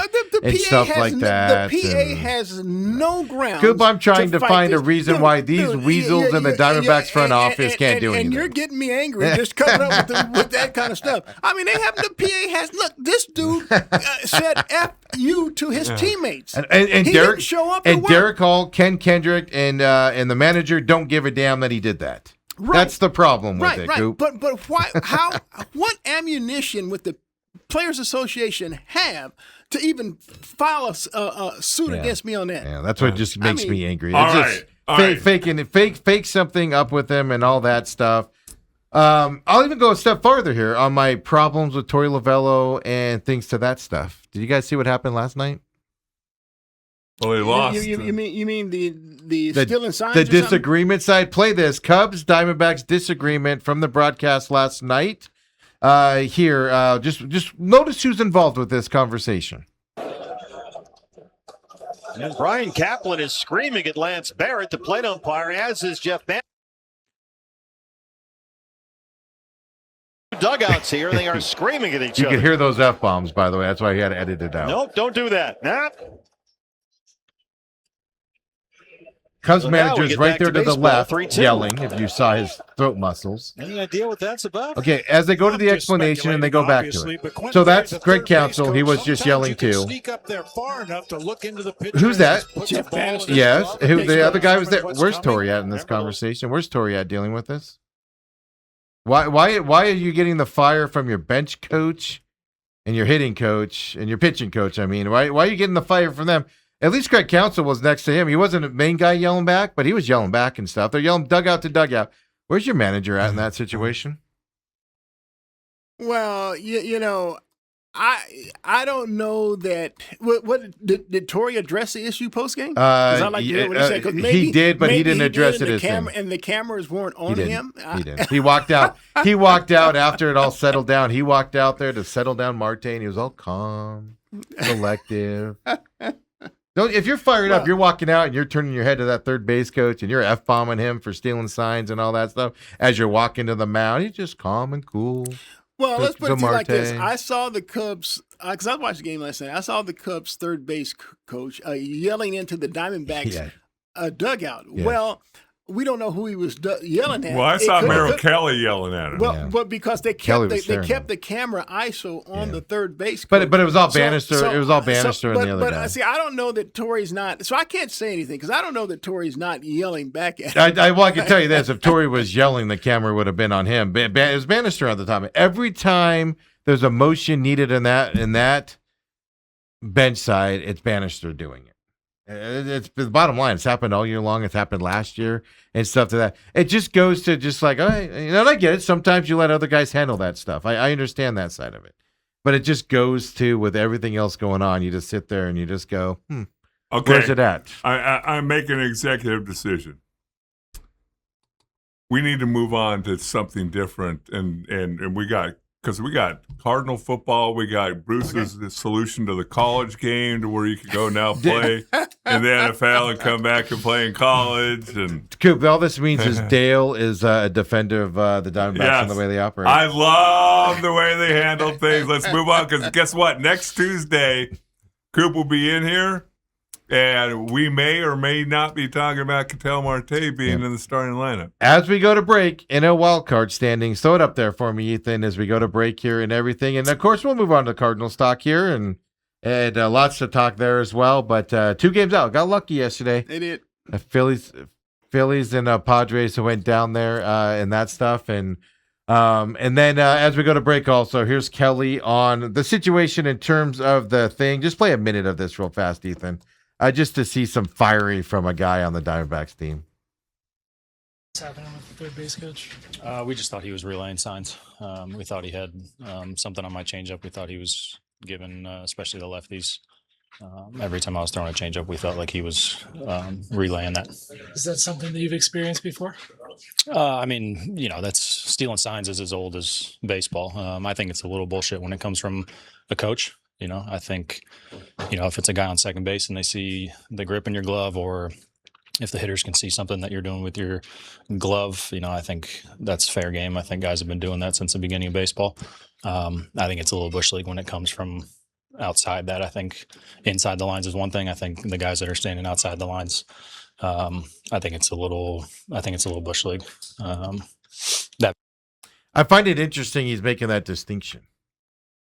stuff like that. The PA has no ground. Coop, I'm trying to find a reason why these weasels in the Diamondbacks front office can't do anything. And you're getting me angry just coming up with that kind of stuff. I mean, the PA has, look, this dude said F you to his teammates. And he Derek didn't show up and Derek Hall, Ken Kendrick, and the manager don't give a damn that he did that. Right. That's the problem with it, Coop. But why? What ammunition would the Players Association have to even file a suit against me on that? Yeah, that's what just makes me angry. It's fake something up with them and all that stuff. I'll even go a step farther here on my problems with Torey Lovullo and things to that stuff. Did you guys see what happened last night? Well, they lost. You mean the stealing signs? The disagreement side. Play this Cubs Diamondbacks disagreement from the broadcast last night. Here, just notice who's involved with this conversation. And Brian Kaplan is screaming at Lance Barrett, the plate umpire, as is Jeff Bannister. Dugouts here, they are screaming at each other. You can hear those F-bombs, by the way. That's why he had to edit it out. Nope, don't do that. Nah. Cubs manager's right there to the left, yelling, if you saw his throat muscles. Any idea what that's about? Okay, as they go to the explanation and they go back to it. So that's Greg Counsell. He was just yelling too. Who's that? Jeff Bannister. Yes. Who the other guy was there? Where's Torey at in this conversation? Where's Torey at dealing with this? Why are you getting the fire from your bench coach and your hitting coach and your pitching coach? I mean, why are you getting the fire from them? At least Greg Counsell was next to him. He wasn't a main guy yelling back, but he was yelling back and stuff. They're yelling dugout to dugout. Where's your manager at in that situation? Well, I don't know that. What did Torey address the issue post game? He did, but he didn't address it as him. And the cameras weren't on him. He didn't. He walked out. He walked out after it all settled down. He walked out there to settle down Marte, and he was all calm, collective. If you're fired up, you're walking out and you're turning your head to that third base coach and you're F-bombing him for stealing signs and all that stuff. As you're walking to the mound, he's just calm and cool. Well, let's put it like this. I saw the Cubs, because I watched the game last night. I saw the Cubs third base coach yelling into the Diamondbacks dugout. Yeah. Well, we don't know who he was yelling at. Well, I saw Merrill Kelly yelling at him. Well, but because they kept the camera ISO on the third base coach. But it was all Bannister. It was all Bannister and the other guy. But see, I don't know that Torey's not. So I can't say anything because I don't know that Torey's not yelling back at him. I can tell you this: if Torey was yelling, the camera would have been on him. It was Bannister at the time. Every time there's a motion needed in that bench side, it's Bannister doing it. It's the bottom line. It's happened all year long. It's happened last year and stuff to that. It just goes to just like, and I get it. Sometimes you let other guys handle that stuff. I understand that side of it. But it just goes to with everything else going on. You just sit there and you just go, okay, where's it at? I make an executive decision. We need to move on to something different. And we got because we got Cardinal football, we got Bruce's solution to the college game to where you could go now play in the NFL and come back and play in college. And Coop, all this means is Dale is a defender of the Diamondbacks and the way they operate. I love the way they handle things. Let's move on, because guess what? Next Tuesday, Coop will be in here, and we may or may not be talking about Ketel Marte being in the starting lineup. As we go to break in a wild card standings, throw it up there for me, Ethan, as we go to break here and everything. And, of course, we'll move on to Cardinal stock here and lots to talk there as well. But 2 games out. Got lucky yesterday. They did. Phillies and Padres went down there and that stuff. And then as we go to break also, here's Kelly on the situation in terms of the thing. Just play a minute of this real fast, Ethan. Just to see some fiery from a guy on the Diamondbacks team. What's happening with the third base coach? We just thought he was relaying signs. We thought he had something on my changeup. We thought he was giving, especially the lefties. Every time I was throwing a changeup, we felt like he was relaying that. Is that something that you've experienced before? I mean, that's stealing signs is as old as baseball. I think it's a little bullshit when it comes from a coach. I think, if it's a guy on second base and they see the grip in your glove, or if the hitters can see something that you're doing with your glove, I think that's fair game. I think guys have been doing that since the beginning of baseball. I think it's a little bush league when it comes from outside that. I think inside the lines is one thing. I think the guys that are standing outside the lines, I think it's a little bush league. I find it interesting he's making that distinction.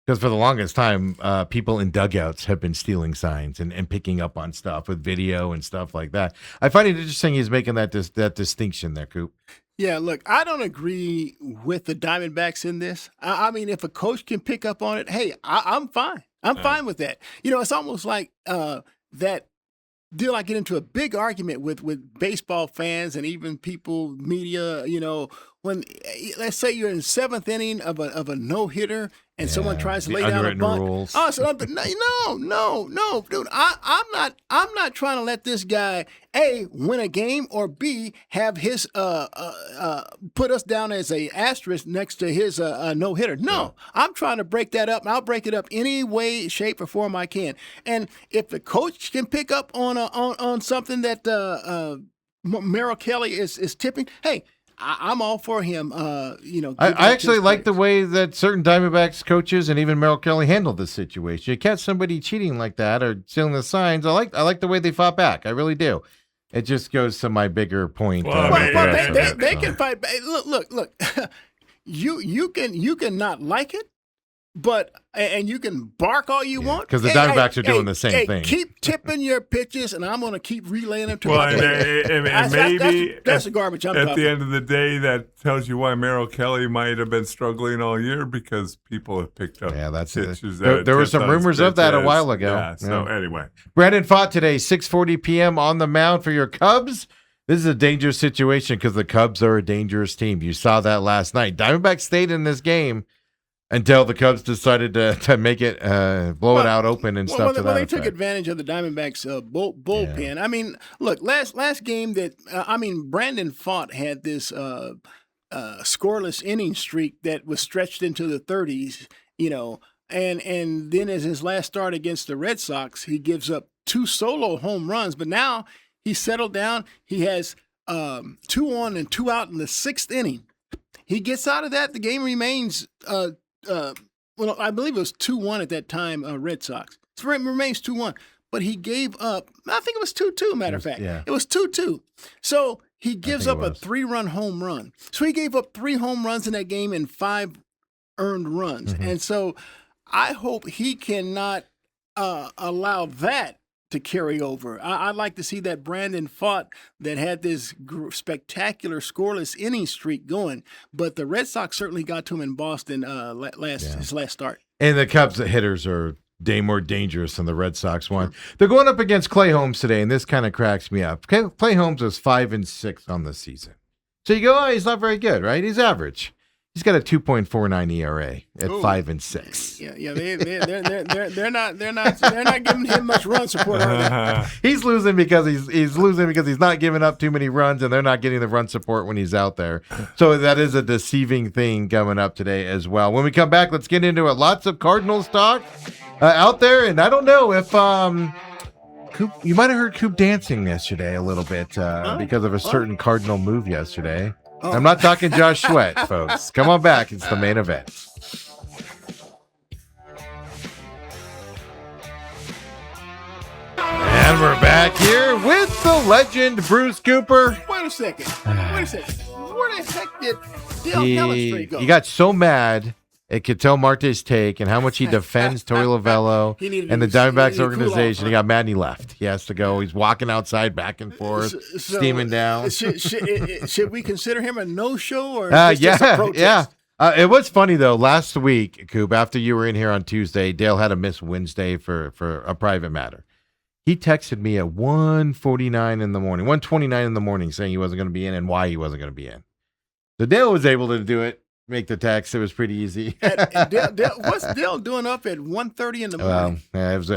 Because for the longest time, people in dugouts have been stealing signs and picking up on stuff with video and stuff like that. I find it interesting he's making that distinction there, Coop. Yeah, look, I don't agree with the Diamondbacks in this. I mean, if a coach can pick up on it, hey, I'm fine. I'm fine with that. It's almost like that deal. I get into a big argument with baseball fans and even people, media, when let's say you're in 7th inning of a no-hitter and someone tries to lay down a bunt. Rules. Oh, so no, dude. I'm not trying to let this guy A, win a game, or B, have his put us down as a asterisk next to his no-hitter. No, I'm trying to break that up, and I'll break it up any way, shape, or form I can. And if the coach can pick up on something that Merrill Kelly is tipping, hey, I'm all for him. I actually like the way that certain Diamondbacks coaches and even Merrill Kelly handled this situation. You catch somebody cheating like that or stealing the signs. I like the way they fought back. I really do. It just goes to my bigger point. Well, They can fight back. Look. You can not like it, but and you can bark all you want, because the Diamondbacks are doing the same thing. Keep tipping your pitches, and I'm going to keep relaying them to Well, my players. and maybe that's the garbage I'm at talking the end of the day, that tells you why Merrill Kelly might have been struggling all year, because people have picked up that's pitches. there were some rumors of that a while ago. Yeah, so anyway. Brandon Pfaadt today, 6:40 p.m. on the mound for your Cubs. This is a dangerous situation because the Cubs are a dangerous team. You saw that last night. Diamondbacks stayed in this game until the Cubs decided to make it, blow it out open and stuff. They took advantage of the Diamondbacks bullpen. Yeah. I mean, look, last game that Brandon Pfaadt had this scoreless inning streak that was stretched into the 30s. And then as his last start against the Red Sox, he gives up 2 solo home runs. But now he's settled down. He has 2 on and 2 out in the 6th inning. He gets out of that. The game remains. I believe it was 2-1 at that time, Red Sox. It remains 2-1. But he gave up, I think it was 2-2, matter of fact. Yeah. It was 2-2. So he gives up a 3-run home run. So he gave up 3 home runs in that game and 5 earned runs. Mm-hmm. And so I hope he cannot allow that to carry over. I'd like to see that Brandon Pfaadt that had this spectacular scoreless inning streak going, but the Red Sox certainly got to him in Boston his last start. And the Cubs hitters are more dangerous than the Red Sox one. They're going up against Clay Holmes today, and this kind of cracks me up. Clay Holmes was 5-6 on the season. So you go, he's not very good, right? He's average. He's got a 2.49 ERA at Ooh. 5 and 6. Yeah. They're not giving him much run support. Are they? He's losing because he's losing because he's not giving up too many runs, and they're not getting the run support when he's out there. So that is a deceiving thing coming up today as well. When we come back, let's get into it. Lots of Cardinals talk out there, and I don't know if Coop, you might have heard Coop dancing yesterday a little bit because of a certain Cardinal move yesterday. I'm not talking Josh Sweat, folks. Come on back. It's the main event. And we're back here with the legend, Bruce Cooper. Wait a second. Where the heck did Dale Pelestri go? He got so mad at Ketel Marte's take and how much he defends Torey Lovello He needed and the to- he Diamondbacks needed to cool organization. off, He got mad and he left. He has to go. He's walking outside back and forth, So, steaming down. Should we consider him a no-show or just a protest? Yeah. It was funny, though. Last week, Coop, after you were in here on Tuesday, Dale had to miss Wednesday for a private matter. He texted me at 1:49 in the morning, 1:29 in the morning, saying he wasn't going to be in and why he wasn't going to be in. So Dale was able to do it, make the text. It was pretty easy. What's Dale doing up at 1:30 in the morning?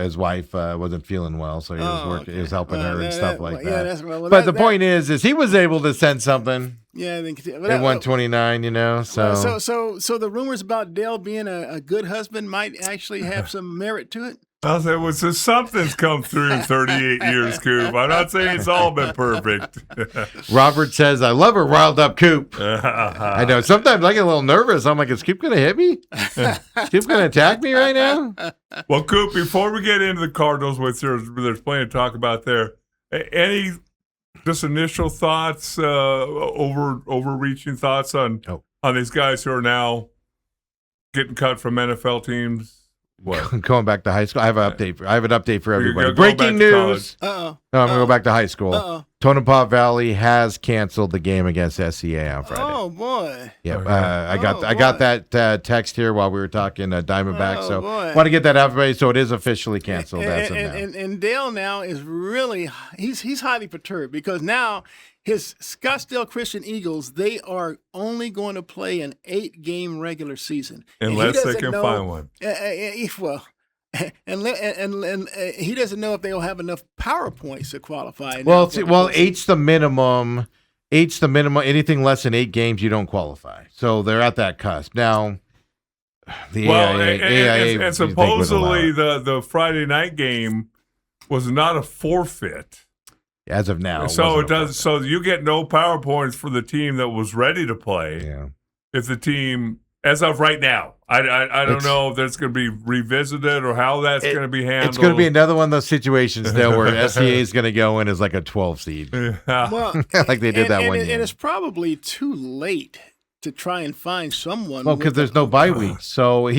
His wife wasn't feeling well, so he was working. He was helping her and stuff like Yeah, that. that's well, But the point is he was able to send something yeah, at 1:29. You know, so. So the rumors about Dale being a good husband might actually have some merit to it. I'll say, well, so something's come through in 38 years, Coop. I'm not saying it's all been perfect. Robert says, I love her riled up Coop. I know. Sometimes I get a little nervous. I'm like, is Coop going to hit me? Is Coop going to attack me right now? Well, Coop, before we get into the Cardinals, which there's plenty to talk about there, any just initial thoughts, overreaching thoughts on these guys who are now getting cut from NFL teams? What? Going back to high school. I have an update for everybody. You're going Breaking back to news. Uh-oh. No, I'm going to go back to high school. Uh-oh. Tonopah Valley has canceled the game against SCA on Friday. Oh, boy. Yeah, Okay. I got that text here while we were talking Diamondback. Oh, so boy. want to get that out, everybody. So it is officially canceled as of now. And Dale now is really he's highly perturbed because now his Scottsdale Christian Eagles, they are only going to play an 8-game regular season Unless they can find one. And he doesn't know if they'll have enough PowerPoints to qualify. Well, eight's the minimum. Eight's the minimum. Anything less than 8 games, you don't qualify. So they're at that cusp now. The AIA and supposedly the Friday night game was not a forfeit. as of now. So wasn't it a does. So you get no PowerPoints for the team that was ready to play. Yeah. If the team, as of right now, I don't know if that's going to be revisited or how that's going to be handled. It's going to be another one of those situations though where SCA is going to go in as like a 12 seed, well, like they did that one year. And it's probably too late to try and find someone. Well, because there's no bye week. So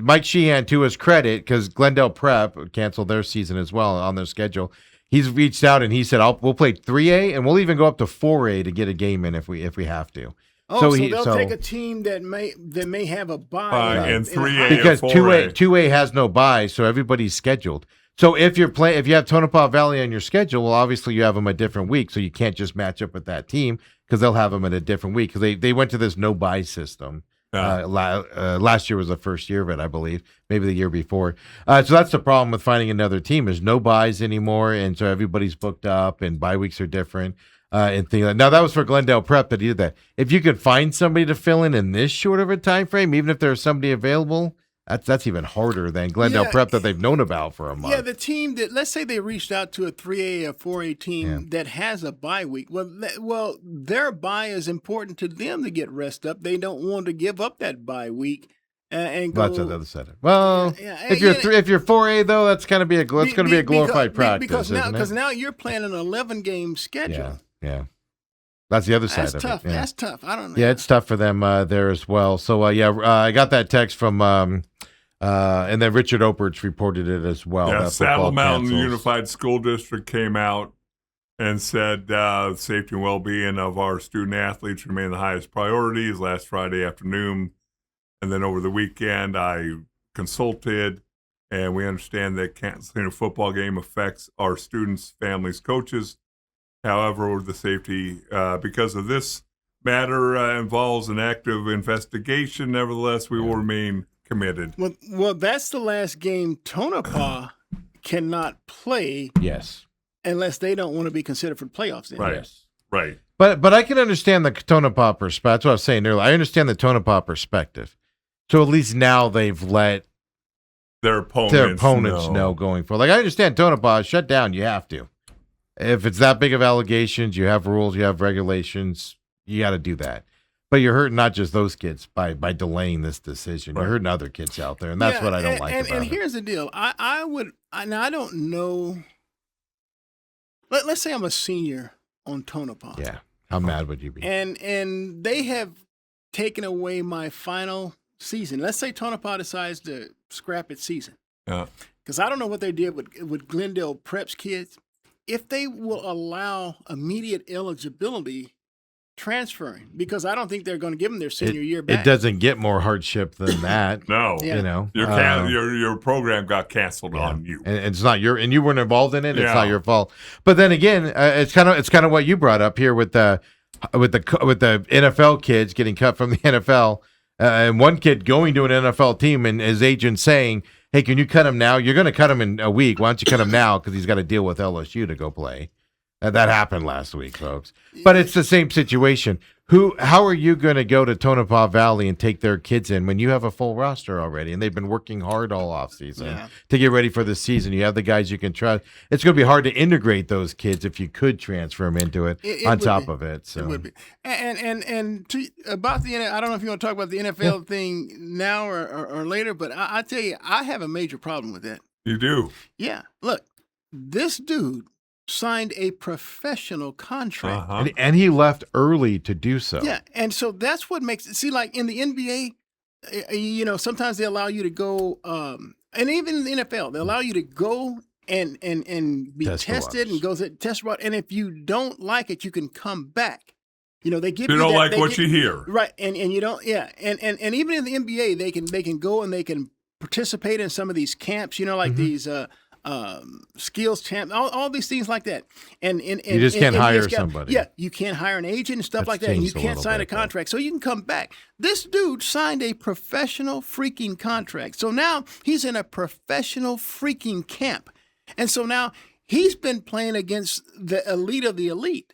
Mike Sheehan, to his credit, because Glendale Prep canceled their season as well on their schedule. He's reached out and he said, we'll play 3A and we'll even go up to 4A to get a game in if we have to. So they'll take a team that may have a bye and 3A because or 4A. 2A has no bye, so everybody's scheduled. So if you have Tonopah Valley on your schedule, well, obviously you have them a different week, so you can't just match up with that team because they'll have them in a different week because they went to this no bye system. Last year was the first year of it, I believe, maybe the year before. So that's the problem with finding another team. There's no buys anymore, and so everybody's booked up, and bye weeks are different. And things like. Now that was for Glendale Prep that he did that. If you could find somebody to fill in this short of a time frame, even if there's somebody available, that's even harder than Glendale Prep that they've known about for a month. Yeah, the team that, let's say they reached out to a 3A or 4A team that has a bye week. Well, their bye is important to them to get rest up. They don't want to give up that bye week and go. That's another set. Well, Yeah, if you're 4A though, that's going to be a glorified practice, because isn't now it? you're playing an 11-game schedule. Yeah. That's the other side That's of tough. it. Yeah. That's tough. I don't know. Yeah, it's tough for them there as well. So, I got that text from, and then Richard Operts reported it as well. Yeah, that Saddle football Mountain cancels. Unified School District came out and said safety and well-being of our student athletes remain the highest priorities. Last Friday afternoon, and then over the weekend, I consulted, and we understand that canceling a football game affects our students, families, coaches. However, the safety, because of this matter involves an active investigation. Nevertheless, we will remain committed. Well, that's the last game Tonopah cannot play Yes. unless they don't want to be considered for the playoffs. Then. Right. Yes. Right. But I can understand the Tonopah perspective. That's what I was saying earlier. I understand the Tonopah perspective. So at least now they've let Their opponents, know going forward. Like, I understand Tonopah, shut down. You have to. If it's that big of allegations, you have rules, you have regulations, you got to do that. But you're hurting not just those kids by delaying this decision. You're Right. hurting other kids out there, and that's what I don't like about and it. here's the deal. I don't know. Let's say I'm a senior on Tonopah. Yeah. How mad would you be? And they have taken away my final season. Let's say Tonopah decides to scrap its season. Yeah. Because I don't know what they did with Glendale Prep's kids. If they will allow immediate eligibility transferring, because I don't think they're going to give them their senior year back. It doesn't get more hardship than that. No. Yeah. You know, Your program got canceled on you. and it's not your, and you weren't involved in it. It's Yeah. not your fault. But then again, it's kind of what you brought up here with the NFL kids getting cut from the NFL, and one kid going to an NFL team and his agent saying, "Hey, can you cut him now? You're going to cut him in a week. Why don't you cut him now? Because he's got to deal with LSU to go play." That happened last week, folks. But it's the same situation. How are you going to go to Tonopah Valley and take their kids in when you have a full roster already and they've been working hard all offseason to get ready for the season? You have the guys you can trust. It's going to be hard to integrate those kids if you could transfer them into it on top of it. So It would be. And about the I don't know if you want to talk about the NFL thing now or later, but I tell you, I have a major problem with that. You do. Yeah, look, this dude signed a professional contract. Uh-huh. and he left early to do so. Yeah, and so that's what makes it. See, like in the NBA, sometimes they allow you to go, and even in the NFL, they allow you to go and be Test the tested and go to test route. And if you don't like it, you can come back. They give You you don't that- like they what give- you hear. right? And you don't, yeah. And even in the NBA, they can go and they can participate in some of these camps. Like these. Skills champ, all these things like that, and You just can't hire somebody. Yeah, you can't hire an agent and stuff That's like that. And you changed a can't little sign a bit, though. contract, so you can come back. This dude signed a professional freaking contract, so now he's in a professional freaking camp, and so now he's been playing against the elite of the elite,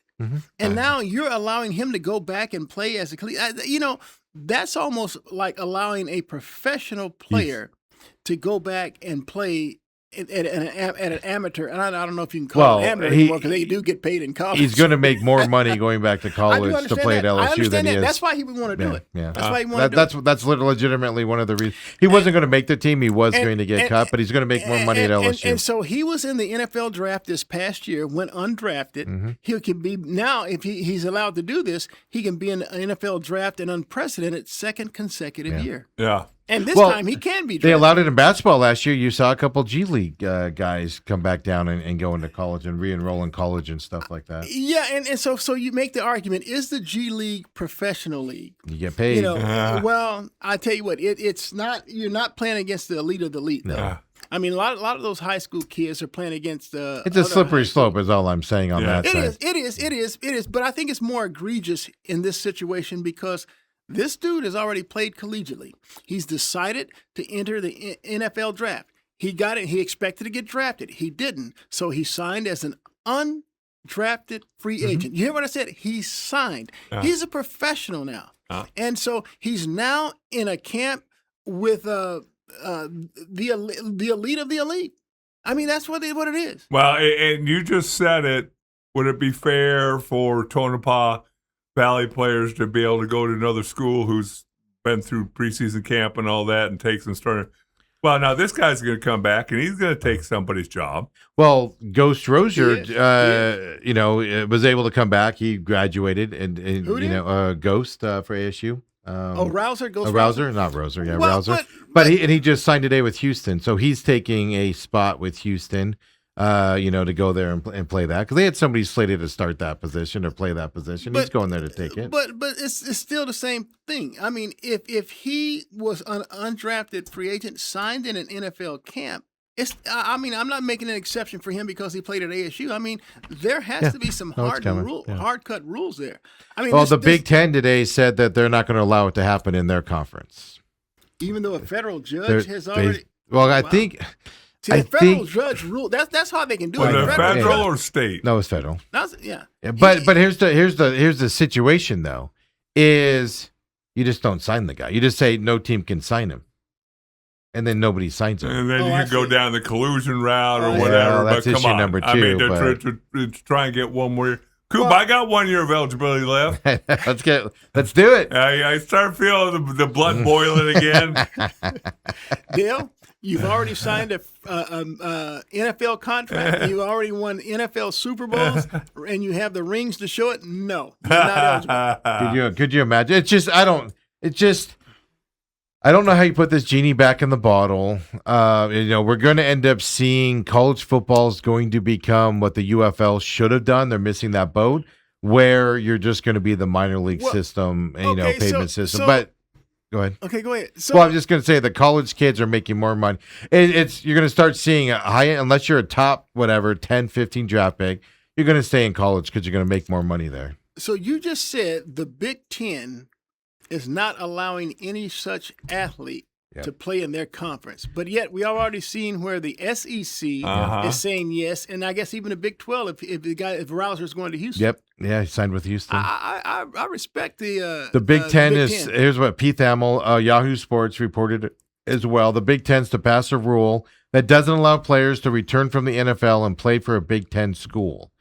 and now you're allowing him to go back and play as a that's almost like allowing a professional player to go back and play at an amateur, and I don't know if you can call it amateur anymore because they do get paid in college. He's going to make more money going back to I do college to understand play at that. I LSU understand than he that. is. That's why he would want to do it. Yeah. That's why he wanted to do it. That's legitimately one of the reasons. He wasn't going to make the team. He was going to get cut, but he's going to make more money at LSU. And so he was in the NFL draft this past year, went undrafted. Mm-hmm. He can be now, if he's allowed to do this, he can be in an NFL draft an unprecedented second consecutive year. Yeah. And this Well, time he can be They drafted. allowed it in basketball last year. You saw a couple G League guys come back down and go into college and re-enroll in college and stuff like that. Yeah, and so you make the argument: is the G League professional league? You get paid. Well, I tell you what, it's not. You're not playing against the elite of the elite. Though. Yeah. I mean, a lot of those high school kids are playing against. It's a other slippery high school- slope, is all I'm saying on Yeah. that side. It is. But I think it's more egregious in this situation because this dude has already played collegiately. He's decided to enter the NFL draft. He got it. He expected to get drafted. He didn't. So he signed as an undrafted free agent. You hear what I said? He signed. He's a professional now. And so he's now in a camp with the elite of the elite. I mean, that's what it is. Well, and you just said it. Would it be fair for Tonopah Valley players to be able to go to another school who's been through preseason camp and all that and takes and started? Well, now this guy's going to come back and he's going to take somebody's job. Well, Ghost Rozier, He is. was able to come back. He graduated, and Who did? Ghost for ASU. Rouser goes. Rouser, not Roser, yeah, Well, Rouser. but he just signed today with Houston, so he's taking a spot with Houston. To go there and play that because they had somebody slated to start that position or play that position. He's going there to take it. But it's still the same thing. I mean, if he was an undrafted free agent signed in an NFL camp, I mean, I'm not making an exception for him because he played at ASU. I mean, there has to be some No, it's coming. Yeah. hard cut rules there. I mean, Well, the Big Ten today said that they're not going to allow it to happen in their conference. even though a federal judge They're- has they- already. Well, I Wow. think See, I the federal think- judge rule. That's how they can do Was it. it Federal federal judge- or state? no, it's federal. Yeah. Yeah, but here's the situation though, is you just don't sign the guy. You just say no team can sign him, and then nobody signs him. And then Oh, you I can go see. down the collusion route or Oh, yeah. whatever. Well, that's but come issue on. number I mean, two, to try and get one more. Coop, Well- I got 1 year of eligibility left. Let's do it. I start feeling the blood boiling again. Dale, you've already signed a NFL contract. You already won NFL Super Bowls, and you have the rings to show it. No, you're not eligible. Could you imagine? I don't know how you put this genie back in the bottle. We're going to end up seeing college football is going to become what the UFL should have done. They're missing that boat where you're just going to be the minor league Well, system, okay, payment so- system. so- But go ahead. Okay, go ahead. So, Well, I'm just going to say the college kids are making more money. You're going to start seeing a high, unless you're a top, 10, 15 draft pick, you're going to stay in college because you're going to make more money there. so you just said the Big Ten is not allowing any such athlete Yep. to play in their conference, but yet we have already seen where the SEC Uh-huh. is saying yes, and I guess even the Big 12 if Rouser is going to Houston. Yep. Yeah, he signed with Houston. I respect the The Big Ten Big is, Ten. here's what Pete Thamel, Yahoo Sports reported as well. The Big Ten's to pass a rule that doesn't allow players to return from the NFL and play for a Big Ten school.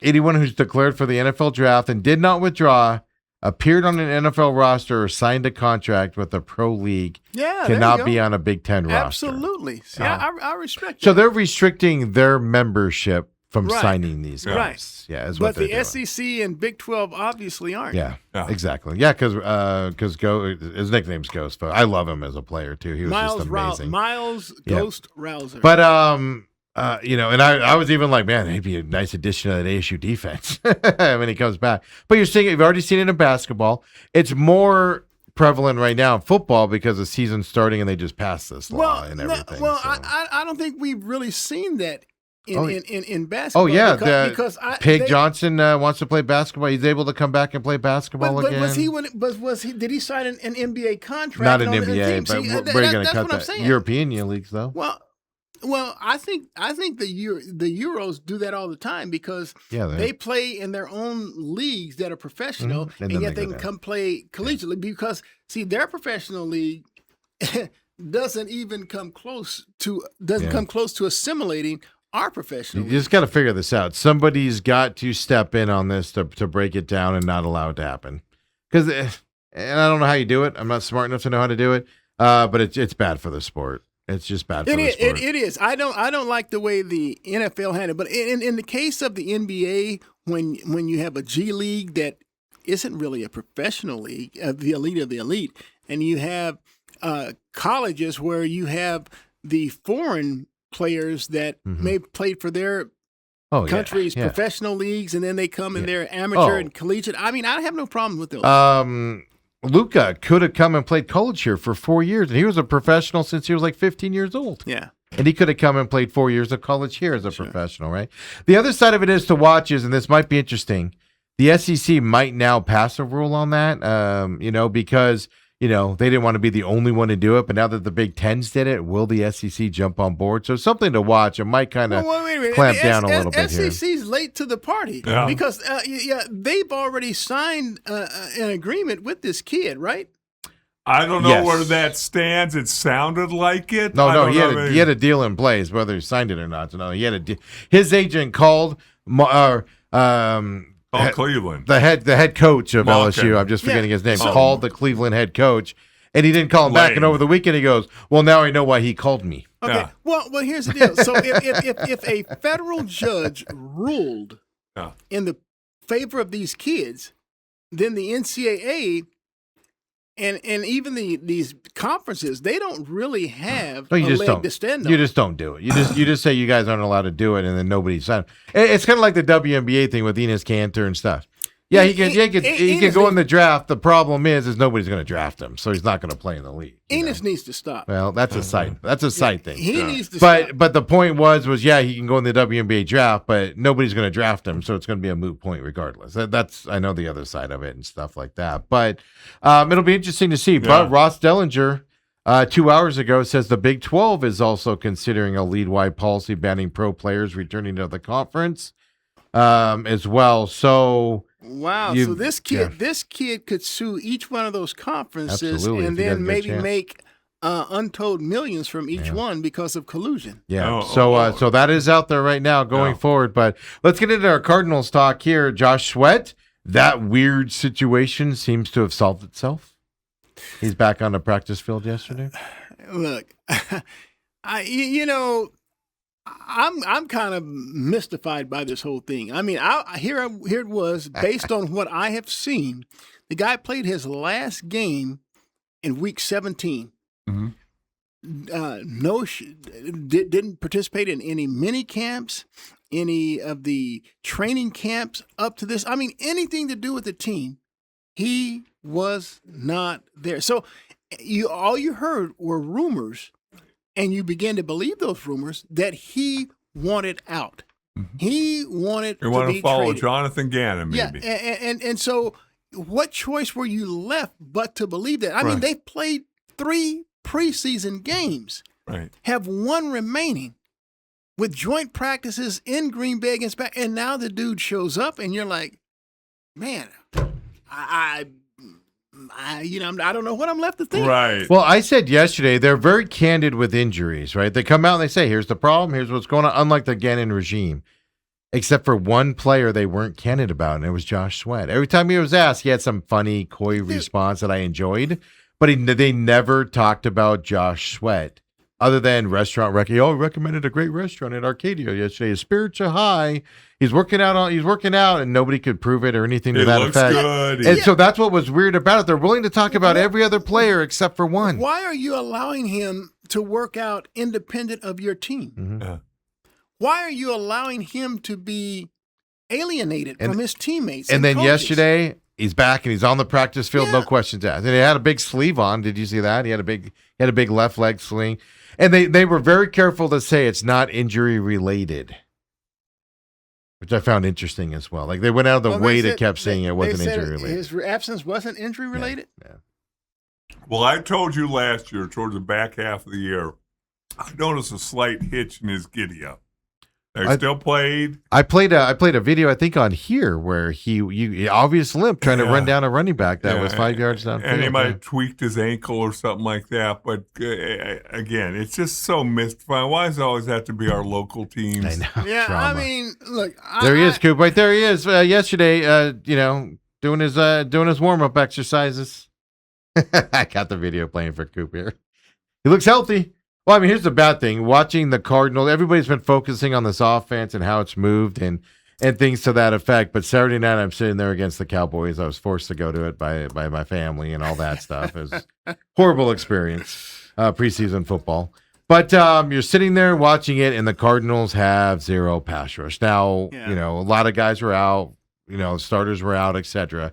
Anyone who's declared for the NFL draft and did not withdraw, appeared on an NFL roster, or signed a contract with a pro league Yeah, there you cannot go. be on a Big Ten roster. Absolutely. See, Uh, I respect So that. they're restricting their membership from Right. signing these Yeah. guys. Yeah, is But what they're the doing. SEC and Big 12 obviously aren't. Yeah, Yeah. exactly. Yeah, because his nickname's Ghost. But I love him as a player too. He was just amazing. Miles Yeah. Ghost Rouser. But and I was even like, man, he'd be a nice addition to that ASU defense when he comes back. But you've already seen it in basketball. It's more prevalent right now in football because the season's starting and they just passed this law and everything. so. I don't think we've really seen that in Oh, in basketball. Oh yeah, because Pig Johnson wants to play basketball. He's able to come back and play basketball But again. was he? Did he sign an NBA contract? Not an on the NBA, team? but See, where are you going to that's cut what I'm that? saying. European leagues, though. Well, I think the Euros do that all the time because Yeah, they play in their own leagues that are professional, Mhm. And and then yet they they go can down. come play collegiately because see their professional league doesn't even come close to assimilating our professional You league. just got to figure this out. Somebody's got to step in on this to break it down and not allow it to happen. Because, and I don't know how you do it. I'm not smart enough to know how to do it. But it's bad for the sport. It's just bad for the sport. It is. I don't like the way the NFL handled it. But in the case of the NBA, when you have a G League that isn't really a professional league, the elite of the elite, and you have colleges where you have the foreign players that may have played for their Oh, country's yeah. professional leagues, and then they come in Yeah. their amateur Oh. and collegiate. I mean, I have no problem with those. Luka could have come and played college here for 4 years, and he was a professional since he was like 15 years old. yeah. And he could have come and played 4 years of college here as a professional, right? The other side of it is to watch is, and this might be interesting, the SEC might now pass a rule on that, because, they didn't want to be the only one to do it. But now that the Big Tens did it, will the SEC jump on board? So something to watch. It might kind of Well, wait a minute. clamp The down a little bit here. SEC's late to the party Yeah. because they've already signed an agreement with this kid, right? I don't know Yes. where that stands. It sounded like it. No, I don't know. he had a deal in place, whether he signed it or not. So no, he had a deal. His agent called Cleveland. the head coach of Malkin. LSU. I'm just forgetting Yeah. his name. So- Called the Cleveland head coach, and he didn't call him back. Lane. And over the weekend, he goes, "Well, now I know why he called me." Okay. Yeah. Well, here's the deal. So if a federal judge ruled Yeah. in the favor of these kids, then the NCAA and even these conferences, they don't really have No, you a just leg don't. to stand You on. just don't do it. You just say you guys aren't allowed to do it, and then nobody signed. It's kind of like the WNBA thing with Enes Kanter and stuff. Yeah, he can go in the draft. The problem is nobody's going to draft him, so he's not going to play in the league. Enos needs to stop. Well, that's a side. That's a side thing. He needs to stop. But the point was he can go in the WNBA draft, but nobody's going to draft him, so it's going to be a moot point regardless. That's I know the other side of it and stuff like that. But it'll be interesting to see. But Ross Dellinger 2 hours ago says the Big 12 is also considering a league-wide policy banning pro players returning to the conference as well. So. Wow! So this kid could sue each one of those conferences Absolutely, and if he then doesn't get a maybe chance. make untold millions from each one because of collusion. Yeah. So that is out there right now going forward. But let's get into our Cardinals talk here. Josh Sweat, that weird situation seems to have solved itself. He's back on the practice field yesterday. Look, I'm kind of mystified by this whole thing. I mean, here it was based on what I have seen. The guy played his last game in week 17. Mm-hmm. Didn't participate in any mini camps, any of the training camps up to this. I mean, anything to do with the team. He was not there. So all you heard were rumors. And you began to believe those rumors that he wanted out. Mm-hmm. He wanted to follow traded. Jonathan Gannon, maybe. Yeah, and so what choice were you left but to believe that? I mean, they played 3 preseason games, have 1 remaining with joint practices in Green Bay against back, and now the dude shows up, and you're like, man, I don't know what I'm left to think. Right. Well, I said yesterday they're very candid with injuries, right? They come out and they say, here's the problem, here's what's going on, unlike the Gannon regime. Except for one player they weren't candid about, and it was Josh Sweat. Every time he was asked, he had some funny, coy response that I enjoyed, but they never talked about Josh Sweat. Other than restaurant recommended a great restaurant at Arcadia yesterday. His spirits are high. He's working out, and nobody could prove it or anything to that looks effect. good. And so that's what was weird about it. They're willing to talk about every other player except for one. Why are you allowing him to work out independent of your team? Mm-hmm. Yeah. Why are you allowing him to be alienated from his teammates? And then coaches? yesterday, he's back and he's on the practice field, Yeah. no questions asked. And he had a big sleeve on. Did you see that? He had a big left leg sling. And they were very careful to say it's not injury related, which I found interesting as well. Like they went out of the way to kept saying it wasn't injury related. His absence wasn't injury related? Yeah. Well, I told you last year, towards the back half of the year, I noticed a slight hitch in his giddy up. I still played. I played a video, I think, on here where he obvious limp trying to run down a running back that was 5 yards downfield. And he might have tweaked his ankle or something like that. But again, it's just so mystifying. Why does it always have to be our local teams? I know. Yeah, Trauma. I mean, look. There he is, Coop. Right there he is. Yesterday, doing his warm up exercises. I got the video playing for Coop here. He looks healthy. Well, I mean, here's the bad thing. Watching the Cardinals, everybody's been focusing on this offense and how it's moved and things to that effect. But Saturday night, I'm sitting there against the Cowboys. I was forced to go to it by my family and all that stuff. It was a horrible experience, preseason football. But you're sitting there watching it, and the Cardinals have 0 pass rush. Now, a lot of guys were out, starters were out, etc.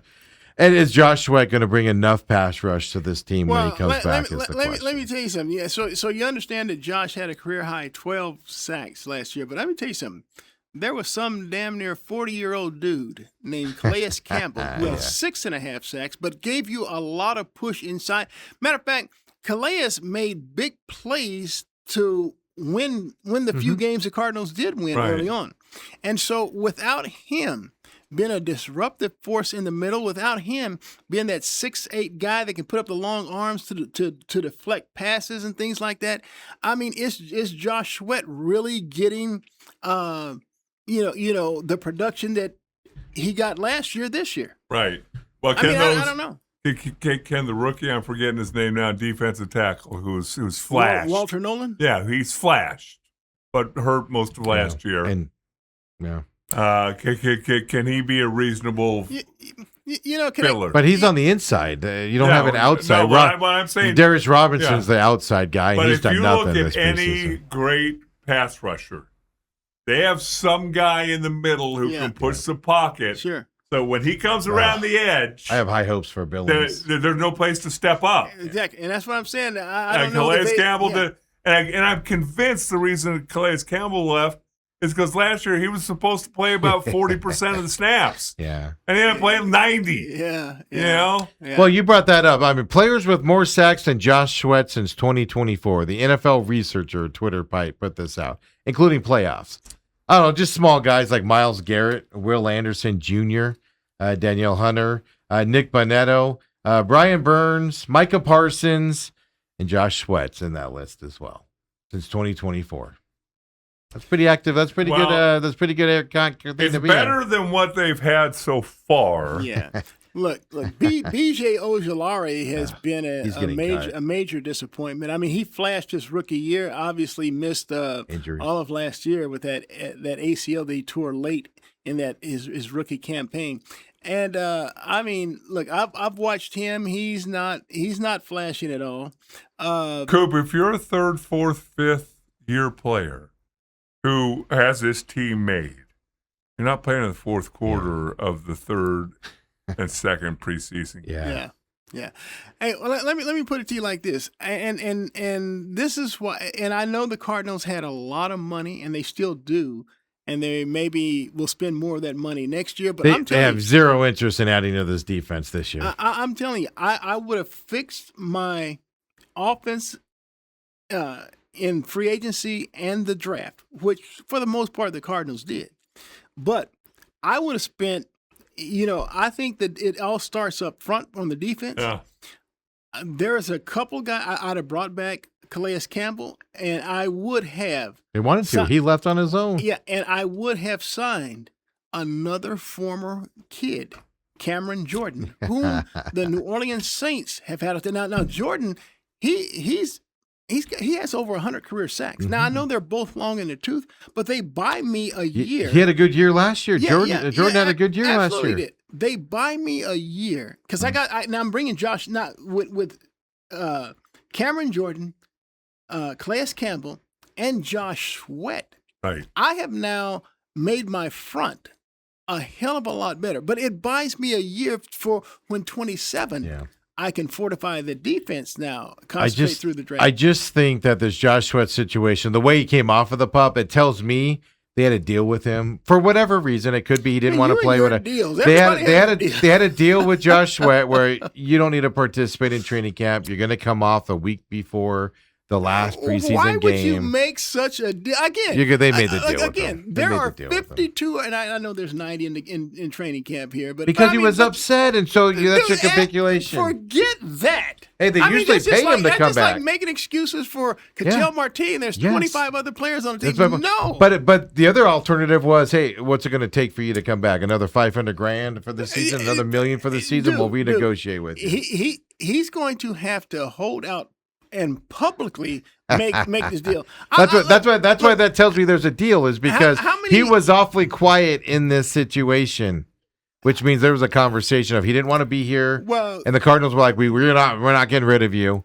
And is Josh Sweat going to bring enough pass rush to this team when he comes back? Let me tell you something. Yeah, so you understand that Josh had a career high 12 sacks last year, but let me tell you something. There was some damn near 40-year-old dude named Calais Campbell who had 6.5 sacks, but gave you a lot of push inside. Matter of fact, Calais made big plays to win the few games the Cardinals did win early on. And so without him being a disruptive force in the middle, without him being that 6'8" guy that can put up the long arms to deflect passes and things like that. I mean, is Josh Sweat really getting the production that he got last year this year? Right. Well, I don't know. Can the rookie, I'm forgetting his name now, defensive tackle, who's flashed. Walter Nolan? Yeah, he's flashed, but hurt most of last year. And yeah. Can he be a reasonable filler? But he's on the inside. You don't have an outside. No, what I'm saying, Darius Robinson's the outside guy, and but he's if done you nothing look this at any preseason. great pass rusher, they have some guy in the middle who can push the pocket. Sure. So when he comes around the edge, I have high hopes for Billings. there's no place to step up. Exactly, and that's what I'm saying. I don't And know. Calais that they- Campbell yeah. did, and I'm convinced the reason Calais Campbell left is because last year he was supposed to play about 40% of the snaps, Yeah. and he ended up playing 90. Yeah, You know, yeah. Well, you brought that up. I mean, players with more sacks than Josh Sweat since 2024. The NFL researcher Twitter pipe put this out, including playoffs. I don't know, just small guys like Myles Garrett, Will Anderson Jr., Danielle Hunter, Nick Bonetto, Brian Burns, Micah Parsons, and Josh Sweat's in that list as well since 2024. That's pretty active. That's pretty Well, good. That's pretty good. Thing it's to be better than what they've had so far. Yeah. Look, B.J. Ojolari has been he's a getting cut. major disappointment. I mean, he flashed his rookie year, obviously missed Injuries. all of last year with that ACL that he tore late in that his rookie campaign. And I mean, look, I've watched him. He's not flashing at all. Coop, if you're a third, fourth, fifth year player who has this team made, you're not playing in the fourth quarter of the third and second preseason game. Yeah. Hey, well, let me put it to you like this, and this is why. And I know the Cardinals had a lot of money, and they still do, and they maybe will spend more of that money next year. But I'm They telling have you, zero interest in adding to this defense this year. I'm telling you, I would have fixed my offense in free agency and the draft, which for the most part the Cardinals did. But I would have spent, I think that it all starts up front on the defense. Yeah. There's a couple guys I'd have brought back Calais Campbell, and I would have, They wanted to. He left on his own. and I would have signed another former kid, Cameron Jordan, whom the New Orleans Saints have had. Now Jordan, he has over 100 career sacks. Now I know they're both long in the tooth, but they buy me a year. He had a good year last year. Yeah, Jordan had a good year last absolutely year. did. They buy me a year because now I'm bringing Josh not with Cameron Jordan, Calais Campbell, and Josh Sweat. Right. I have now made my front a hell of a lot better, but it buys me a year for when 27. Yeah. I can fortify the defense now, concentrate through the draft. I just think that this Josh Sweat situation, the way he came off of the pup, it tells me they had a deal with him for whatever reason. It could be he didn't want to play with deals. They Everybody had has deals. they had a deal with Josh Sweat where you don't need to participate in training camp. You're going to come off a week before the last preseason Why would game. you make such a deal? Again, They made the deal with again, him. They there made the are deal with him. 52, and I know there's 90 in training camp here, but Because I he mean, was but- upset, and so that's your Dude, capitulation. Forget that. Hey, they I mean, usually that's just pay him to that's come just back. like making excuses for Yeah. Cattell Martin. There's Yes. 25 other players on the That's team. my- No, But the other alternative was, hey, what's it going to take for you to come back? Another $500,000 for the season, another $1 million for the season. We'll Dude, renegotiate with you. he's going to have to hold out and publicly make this deal. That's why that tells me there's a deal is because how many- he was awfully quiet in this situation, which means there was a conversation of he didn't want to be here, Well, and the Cardinals were like, we're not getting rid of you.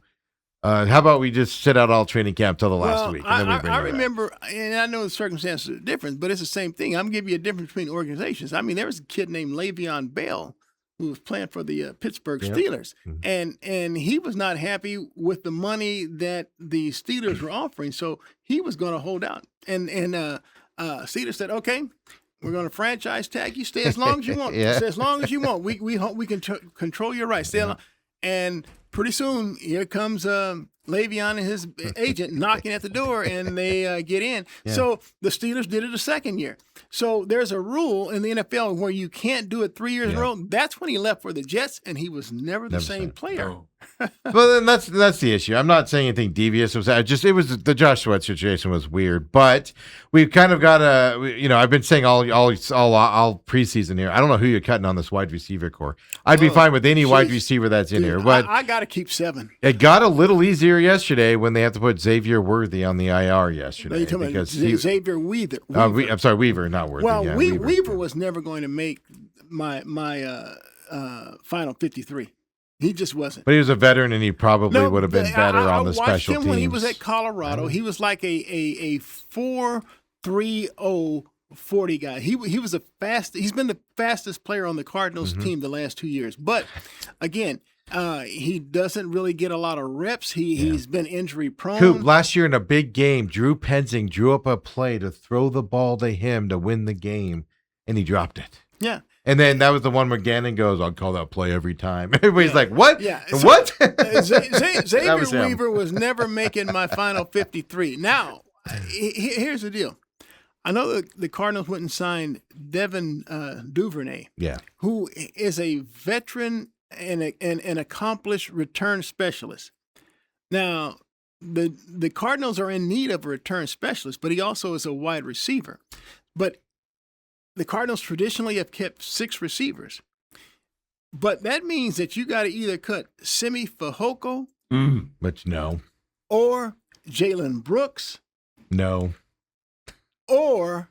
How about we just sit out all training camp till the last week? And then we bring I you back. remember, and I know the circumstances are different, but it's the same thing. I'm giving you a difference between organizations. I mean, there was a kid named Le'Veon Bell who was playing for the Pittsburgh Steelers, and he was not happy with the money that the Steelers were offering, so he was going to hold out. And Steelers said, "Okay, we're going to franchise tag you. Stay as long as you want. Yeah. Stay as long as you want. We can control your rights. Stay along." And pretty soon, here comes Le'Veon and his agent knocking at the door, and they get in. Yeah. So the Steelers did it a second year. So there's a rule in the NFL where you can't do it 3 years in a row. That's when he left for the Jets, and he was never the same player. Oh. Well, then that's the issue. I'm not saying anything devious. It was the Josh Sweat situation was weird, but we've kind of got I've been saying all preseason here. I don't know who you're cutting on this wide receiver core. I'd be fine with any wide receiver that's in here, but I got to keep 7. it got a little easier yesterday when they had to put Xavier Worthy on the IR You're yesterday talking about because Xavier Weaver. I'm sorry, Weaver, not Worthy. Well, yeah, Weaver was never going to make my final 53. He just wasn't. but he was a veteran, and he probably would have been but better I on the watched special him teams. when he was at Colorado. He was like a 4.30 40 guy. He was the fast. He's been the fastest player on the Cardinals team the last 2 years. But again, he doesn't really get a lot of reps. He's been injury prone. Coop, last year in a big game, Drew Penzing drew up a play to throw the ball to him to win the game, and he dropped it. Yeah. And then that was the one where Gannon goes, I'll call that play every time. Everybody's like, what? Yeah. What? Xavier was him. Weaver was never making my final 53. Now, here's the deal. I know the Cardinals went and signed Devin Duvernay, Yeah. who is a veteran and an accomplished return specialist. Now, the Cardinals are in need of a return specialist, but he also is a wide receiver. But the Cardinals traditionally have kept 6 receivers. But that means that you got to either cut Simi Fehoko But no. or Jalen Brooks No. or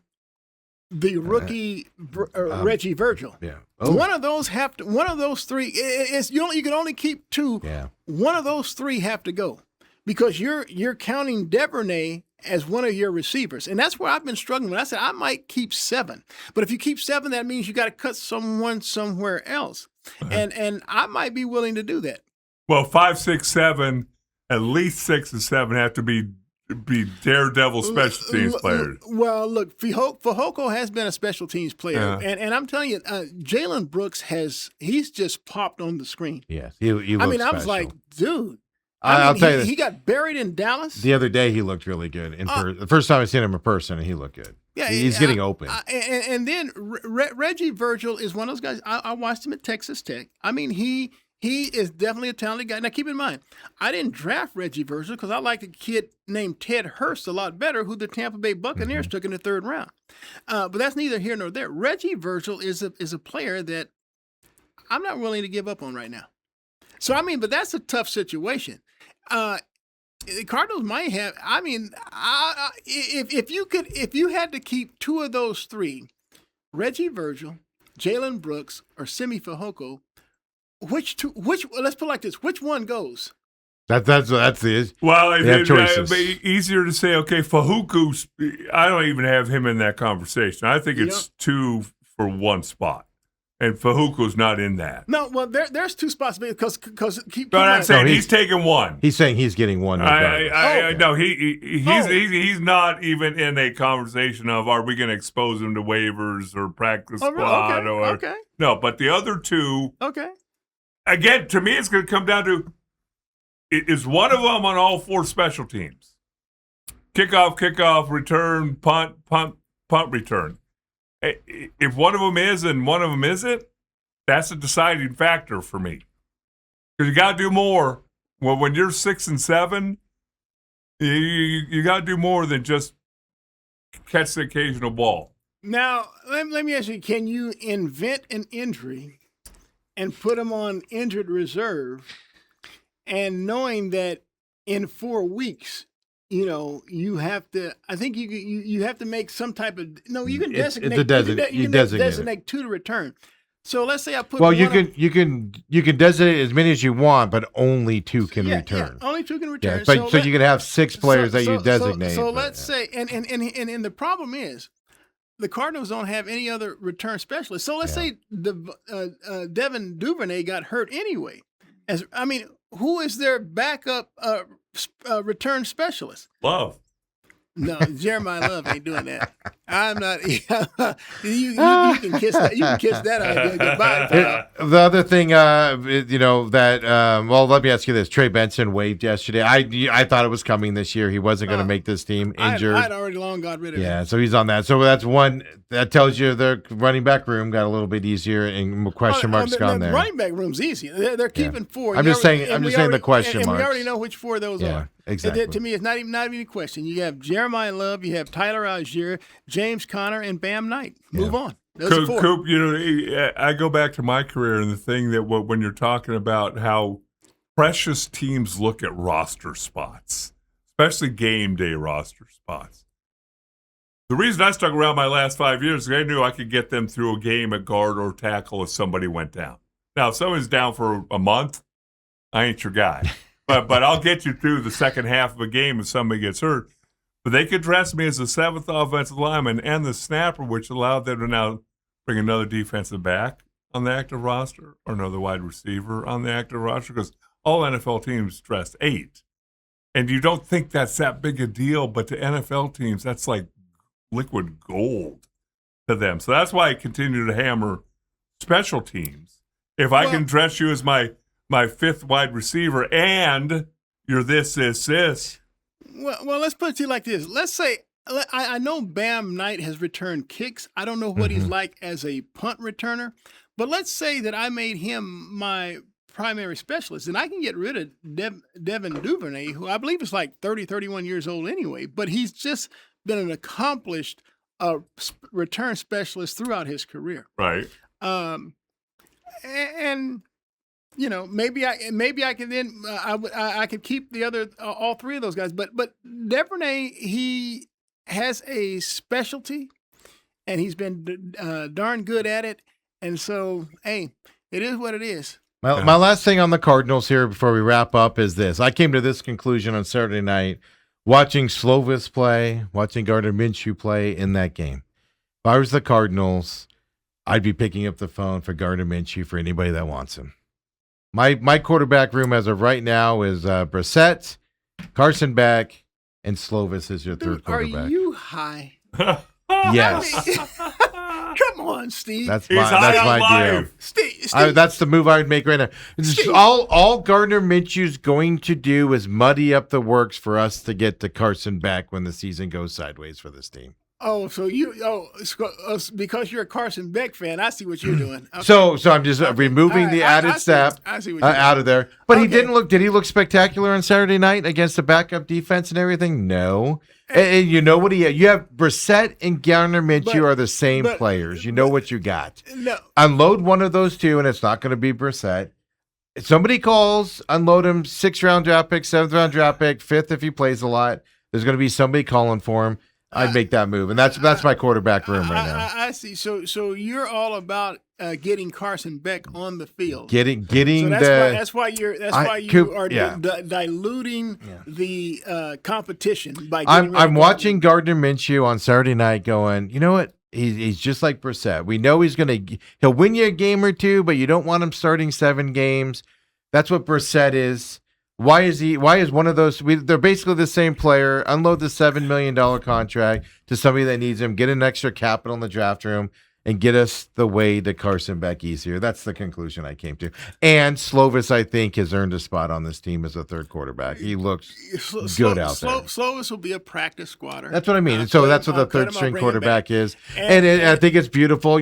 the rookie Reggie Virgil. Yeah. One of those one of those 3 is you can only keep 2. Yeah. One of those 3 have to go because you're counting Duvernay as one of your receivers. And that's where I've been struggling with. I said I might keep 7. But if you keep 7, that means you got to cut someone somewhere else. And I might be willing to do that. Well, 5, 6, 7, at least 6 and 7 have to be daredevil special teams players. Well, look, Fehoko has been a special teams player. Yeah. And I'm telling you, Jalen Brooks he's just popped on the screen. Yes. He looks I was special. like, dude. I'll tell you this. He got buried in Dallas. The other day, he looked really good. The first time I seen him in person, he looked good. Yeah, he's getting open. And then Reggie Virgil is one of those guys. I watched him at Texas Tech. I mean, he is definitely a talented guy. Now, keep in mind, I didn't draft Reggie Virgil because I like a kid named Ted Hurst a lot better, who the Tampa Bay Buccaneers took in the 3rd round. But that's neither here nor there. Reggie Virgil is a player that I'm not willing to give up on right now. So, I mean, but that's a tough situation. The Cardinals might have. I mean, if you had to keep 2 of those 3, Reggie Virgil, Jalen Brooks, or Simi Fehoko, which let's put it like this: which one goes? That's the Well, They have choices. it'd be easier to say, okay, Fahuku, I don't even have him in that conversation. I think it's 2 for 1 spot. And Fahuku's not in that. No, well, there's 2 spots because keep. But I'm saying No, he's taking 1. He's saying he's getting 1. No, he's not even in a conversation of are we going to expose him to waivers or practice squad Okay. No, but the other 2. Okay. Again, to me, it's going to come down to is one of them on all 4 special teams? Kickoff, return, punt, return. If one of them is and one of them isn't, that's a deciding factor for me. Because you got to do more. Well, when you're 6 and 7, you got to do more than just catch the occasional ball. Now, let me ask you: can you invent an injury and put them on injured reserve, and knowing that in 4 weeks? You have to. I think you have to make some type of. No, you can designate. You can designate 2 to return. So let's say I put. Well, you can designate as many as you want, but only 2 can return. Yeah, only 2 can return. Yeah, so you can have 6 players that you designate. So let's say, and the problem is, the Cardinals don't have any other return specialists. So let's say the Devin Duvernay got hurt anyway. Who is their backup return specialist? Love. No, Jeremiah Love ain't doing that. I'm not. You can kiss that. You can kiss that idea goodbye. Pal. The other thing, well, let me ask you this: Trey Benson waived yesterday. I thought it was coming this year. He wasn't going to make this team. Injured. I'd already long got rid of him. Yeah, so he's on that. So that's one that tells you their running back room got a little bit easier, and question marks gone there. The running back room's easy. They're keeping 4. I'm just saying the question and marks. we already know which 4 those are. Exactly. To me, it's not even a question. You have Jeremiah Love, you have Tyler Algier, James Conner, and Bam Knight. Move on. Those are 4. Coop, I go back to my career and the thing that when you're talking about how precious teams look at roster spots, especially game day roster spots. The reason I stuck around my last 5 years is I knew I could get them through a game at guard or tackle if somebody went down. Now, if someone's down for a month, I ain't your guy. But I'll get you through the second half of a game if somebody gets hurt. But they could dress me as the 7th offensive lineman and the snapper, which allowed them to now bring another defensive back on the active roster or another wide receiver on the active roster, because all NFL teams dress 8. And you don't think that's that big a deal, but to NFL teams, that's like liquid gold to them. So that's why I continue to hammer special teams. If I can dress you as my 5th wide receiver and you're this. Well, let's put it to you like this. Let's say I know Bam Knight has returned kicks. I don't know what he's like as a punt returner, but let's say that I made him my primary specialist, and I can get rid of Devin Duvernay, who I believe is like 30, 31 years old anyway, but he's just been an accomplished return specialist throughout his career. Right. And you know, maybe I can then I could keep the other all 3 of those guys, but Duvernay, he has a specialty, and he's been darn good at it, and so hey, it is what it is. My last thing on the Cardinals here before we wrap up is this. I came to this conclusion on Saturday night watching Slovis play, watching Gardner Minshew play in that game. If I was the Cardinals, I'd be picking up the phone for Gardner Minshew for anybody that wants him. My quarterback room as of right now is Brissett, Carson Beck, and Slovis is your third quarterback. Are you high? Yes. Come on, Steve. That's He's my high on deal. life. Steve. That's the move I would make right now. All Gardner Minshew's going to do is muddy up the works for us to get to Carson Beck when the season goes sideways for this team. Oh, so because you're a Carson Beck fan, I see what you're doing. Okay. So I'm just removing the added I see step what you're doing. out of there. But he Okay. didn't look. Did he look spectacular on Saturday night against the backup defense and everything? No. And you know what he had? You have Brissett and Gardner Minshew are the same players. You know what you got. No. Unload one of those two, and it's not going to be Brissett. If somebody calls, unload him. 6th-round draft pick, 7th-round draft pick, 5th if he plays a lot. There's going to be somebody calling for him. I'd make that move, and that's my quarterback room right now. I see. So you're all about getting Carson Beck on the field. Getting So that's why you Coop, are yeah. diluting the competition by. Getting rid of I'm watching Gardner Minshew on Saturday night, going, you know what? He's just like Brissett. We know he'll win you a game or two, but you don't want him starting 7 games. That's what Brissett is. Why is one of those? They're basically the same player. Unload the $7 million contract to somebody that needs him. Get an extra capital in the draft room and get us the way to Carson Beck easier. That's the conclusion I came to. And Slovis, I think, has earned a spot on this team as a third quarterback. He looks good out there. Slovis will be a practice squatter. That's what I mean. So that's what the third string quarterback is. And I think it's beautiful. How are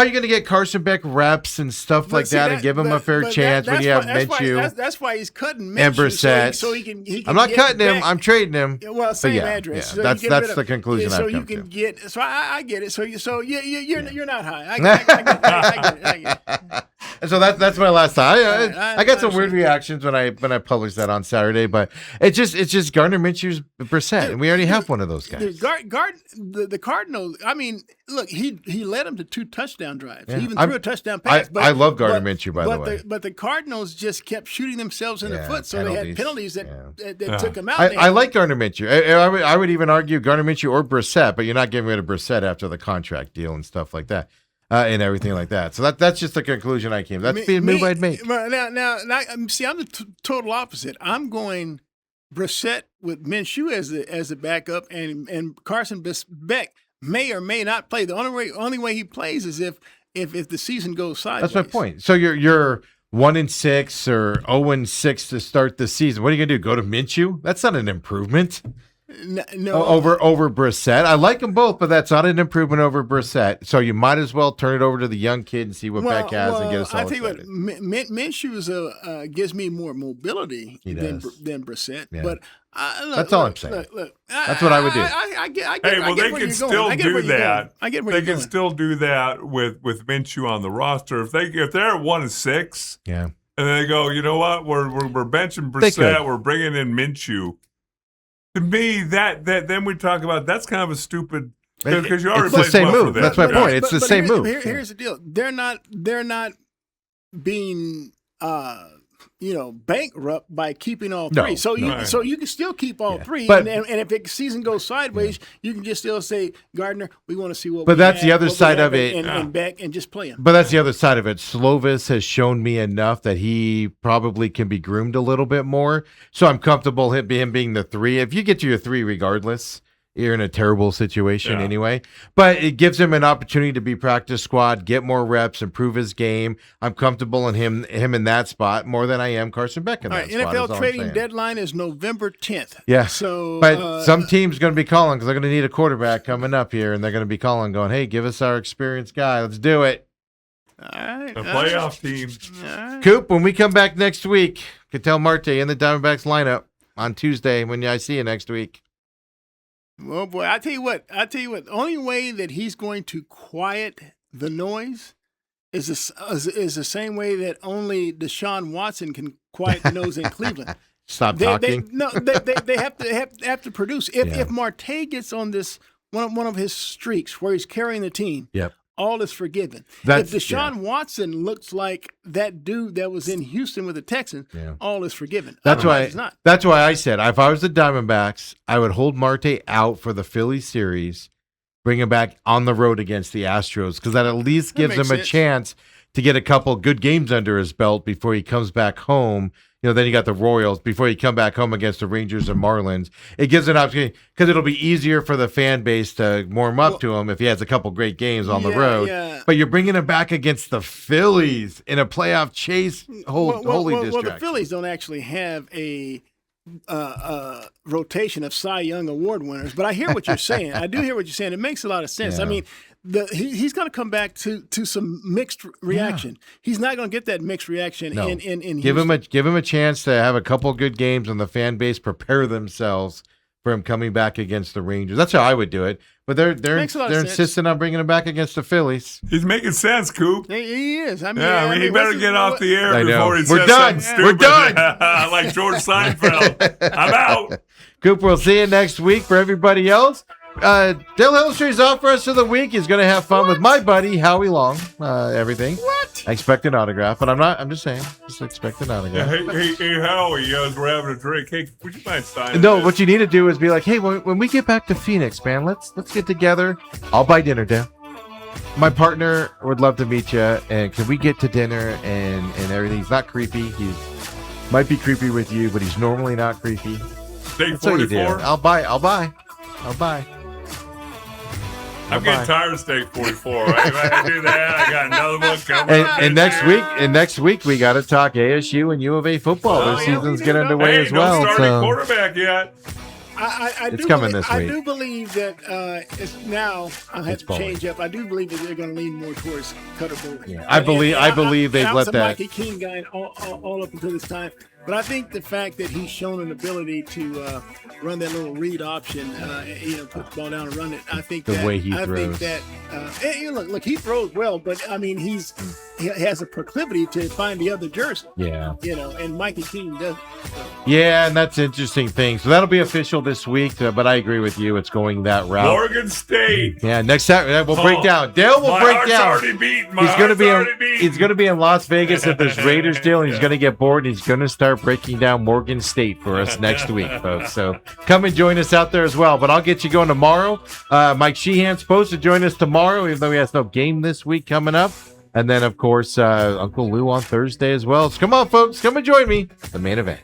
you going to get Carson Beck reps and stuff like that and give him a fair chance when you have Minshew? That's why he's cutting Minshew. And Brissett. So he can I'm not get cutting him. Beck. I'm trading him. Well, same yeah, address. Yeah, So that's the conclusion I've come to. So I get it. So you're not high. I get it. And so that's my last time. I got some weird understand. reactions when I published that on Saturday, but it's just Gardner Minshew's Brissett, and we already have one of those guys. The Cardinals. I mean, look, he led them to 2 touchdown drives. Yeah. He even threw a touchdown pass. I love Gardner Minshew, by the way. But the Cardinals just kept shooting themselves in the foot, so they had penalties that took them out. I like Gardner Minshew. I would even argue Gardner Minshew or Brissett, but you're not getting rid of Brissett after the contract deal and stuff like that. And everything like that. So that's just the conclusion I came. That's the move I'd make. Now, see, I'm the total opposite. I'm going Brissett with Minshew as a backup, and Carson Beck may or may not play. The only way he plays is if the season goes sideways. That's my point. So you're 1-6 or 0-6 to start the season. What are you gonna do? Go to Minshew? That's not an improvement. No, over Brissett. I like them both, but that's not an improvement over Brissett. So you might as well turn it over to the young kid and see what Beck has and get us all excited. I tell you what, Minshew gives me more mobility than Brissett. Yeah. But that's all I'm saying. Look, that's what I would do. I get Hey, well, they where can you're still going. I get do where you're that. going. I get where They you're can going. still do that with Minshew on the roster. If they're at 1-6, Yeah. and they go, you know what, we're benching They could. Brissett, we're bringing in Minshew. To me, that then we talk about that's kind of a stupid because you already It's the played same well for move. them. That's my Yeah. point. It's the same move. Here's the deal. They're not being bankrupt by keeping all No, three. So no. you Right. so you can still keep all Yeah. three, But- and if the season goes sideways, you can just still say, Gardner, we want to see what. But we that's the have, other what we side have of it. and back and just play him. But that's the other side of it. Slovis has shown me enough that he probably can be groomed a little bit more. So I'm comfortable him being the 3. If you get to your 3 regardless, you're in a terrible situation Yeah. anyway. But it gives him an opportunity to be practice squad, get more reps, improve his game. I'm comfortable in him in that spot more than I am Carson Beck in All that right, spot. is all NFL I'm trading saying. deadline is November 10th. Yeah. So, But some team's going to be calling because they're going to need a quarterback coming up here, and they're going to be calling, going, "Hey, give us our experienced guy. Let's do it." all right, The all right, playoff team. all right. Coop, when we come back next week, Cattell Marte in the Diamondbacks lineup on Tuesday when I see you next week. Well, boy, I tell you what. The only way that he's going to quiet the noise is the same way that only Deshaun Watson can quiet the noise in Cleveland. Stop talking. They have to produce. Yeah. If Marte gets on this one of his streaks where he's carrying the team, Yep. all is forgiven. That's- If Deshaun Watson looks like that dude that was in Houston with the Texans, Yeah. all is forgiven. That's Otherwise, why. it's not. That's why I said if I was the Diamondbacks, I would hold Marte out for the Philly series, bring him back on the road against the Astros because that at least That gives him makes a sense. chance to get a couple good games under his belt before he comes back home. Then you got the Royals before you come back home against the Rangers and Marlins. It gives an opportunity because it'll be easier for the fan base to warm up to him if he has a couple great games on the Yeah, road. yeah. But you're bringing him back against the Phillies in a playoff chase. Holy Well, the distraction. Phillies don't actually have a rotation of Cy Young Award winners, but I hear what you're saying. I do hear what you're saying. It makes a lot of sense. Yeah. I mean, he's going to come back to some mixed reaction. He's not going to get that mixed reaction No. in Give Houston. him a chance to have a couple good games and the fan base prepare themselves for him coming back against the Rangers. That's how I would do it. But they're Makes a lot of sense. insisting on bringing him back against the Phillies. He's making sense, Coop. He is. I mean, Yeah, he better get off the air I know. before he We're says done. something We're stupid. done. Like George Seinfeld. I'm out. Cooper, we'll see you next week. For everybody else, Dale Hillstreet's off for us of the week. He's going to have fun with my buddy Howie Long. Everything. What? I expect an autograph, but I'm not. I'm just saying. Just expect an Yeah, autograph. hey, Howie, as we're having a drink, hey, would you mind signing No, this? what you need to do is be like, hey, when we get back to Phoenix, man, let's get together. I'll buy dinner, Dale. My partner would love to meet you, and can we get to dinner and everything? He's not creepy. He's might be creepy with you, but he's normally not creepy. Steak That's what you do. 44? I'll buy. I'm getting tired of Steak 44. I do that. I got another one coming up. And next week we got to talk ASU and U of A football. Their Oh, yeah, season's we getting do. underway Hey, as don't well. start a So quarterback yet. I It's do coming believe, this I week. do believe that it's now. I'll have It's to falling. change up. I do believe that they're going to lean more towards Cutter Bullard. Yeah, I believe they've I let was a that. Mikey King guy all up until this time, but I think the fact that he's shown an ability to run that little read option, put the ball down and run it. I think The that, way he I throws. think that look, he throws well, but I mean he has a proclivity to find the other jersey. Yeah. And Mikey King does. Yeah, and that's an interesting thing. So that'll be official this week, but I agree with you. It's going that route. Oregon State. Yeah, next Saturday we'll break Oh, down. Dale will My break heart's down. already beaten. My He's gonna heart's be already beaten. he's gonna be in Las Vegas at this Raiders deal, and he's gonna get bored. And he's gonna start breaking down Morgan State for us next week, folks. So come and join us out there as well. But I'll get you going tomorrow. Mike Sheehan's supposed to join us tomorrow, even though he has no game this week coming up. And then, of course, Uncle Lou on Thursday as well. So come on, folks, come and join me. The main event.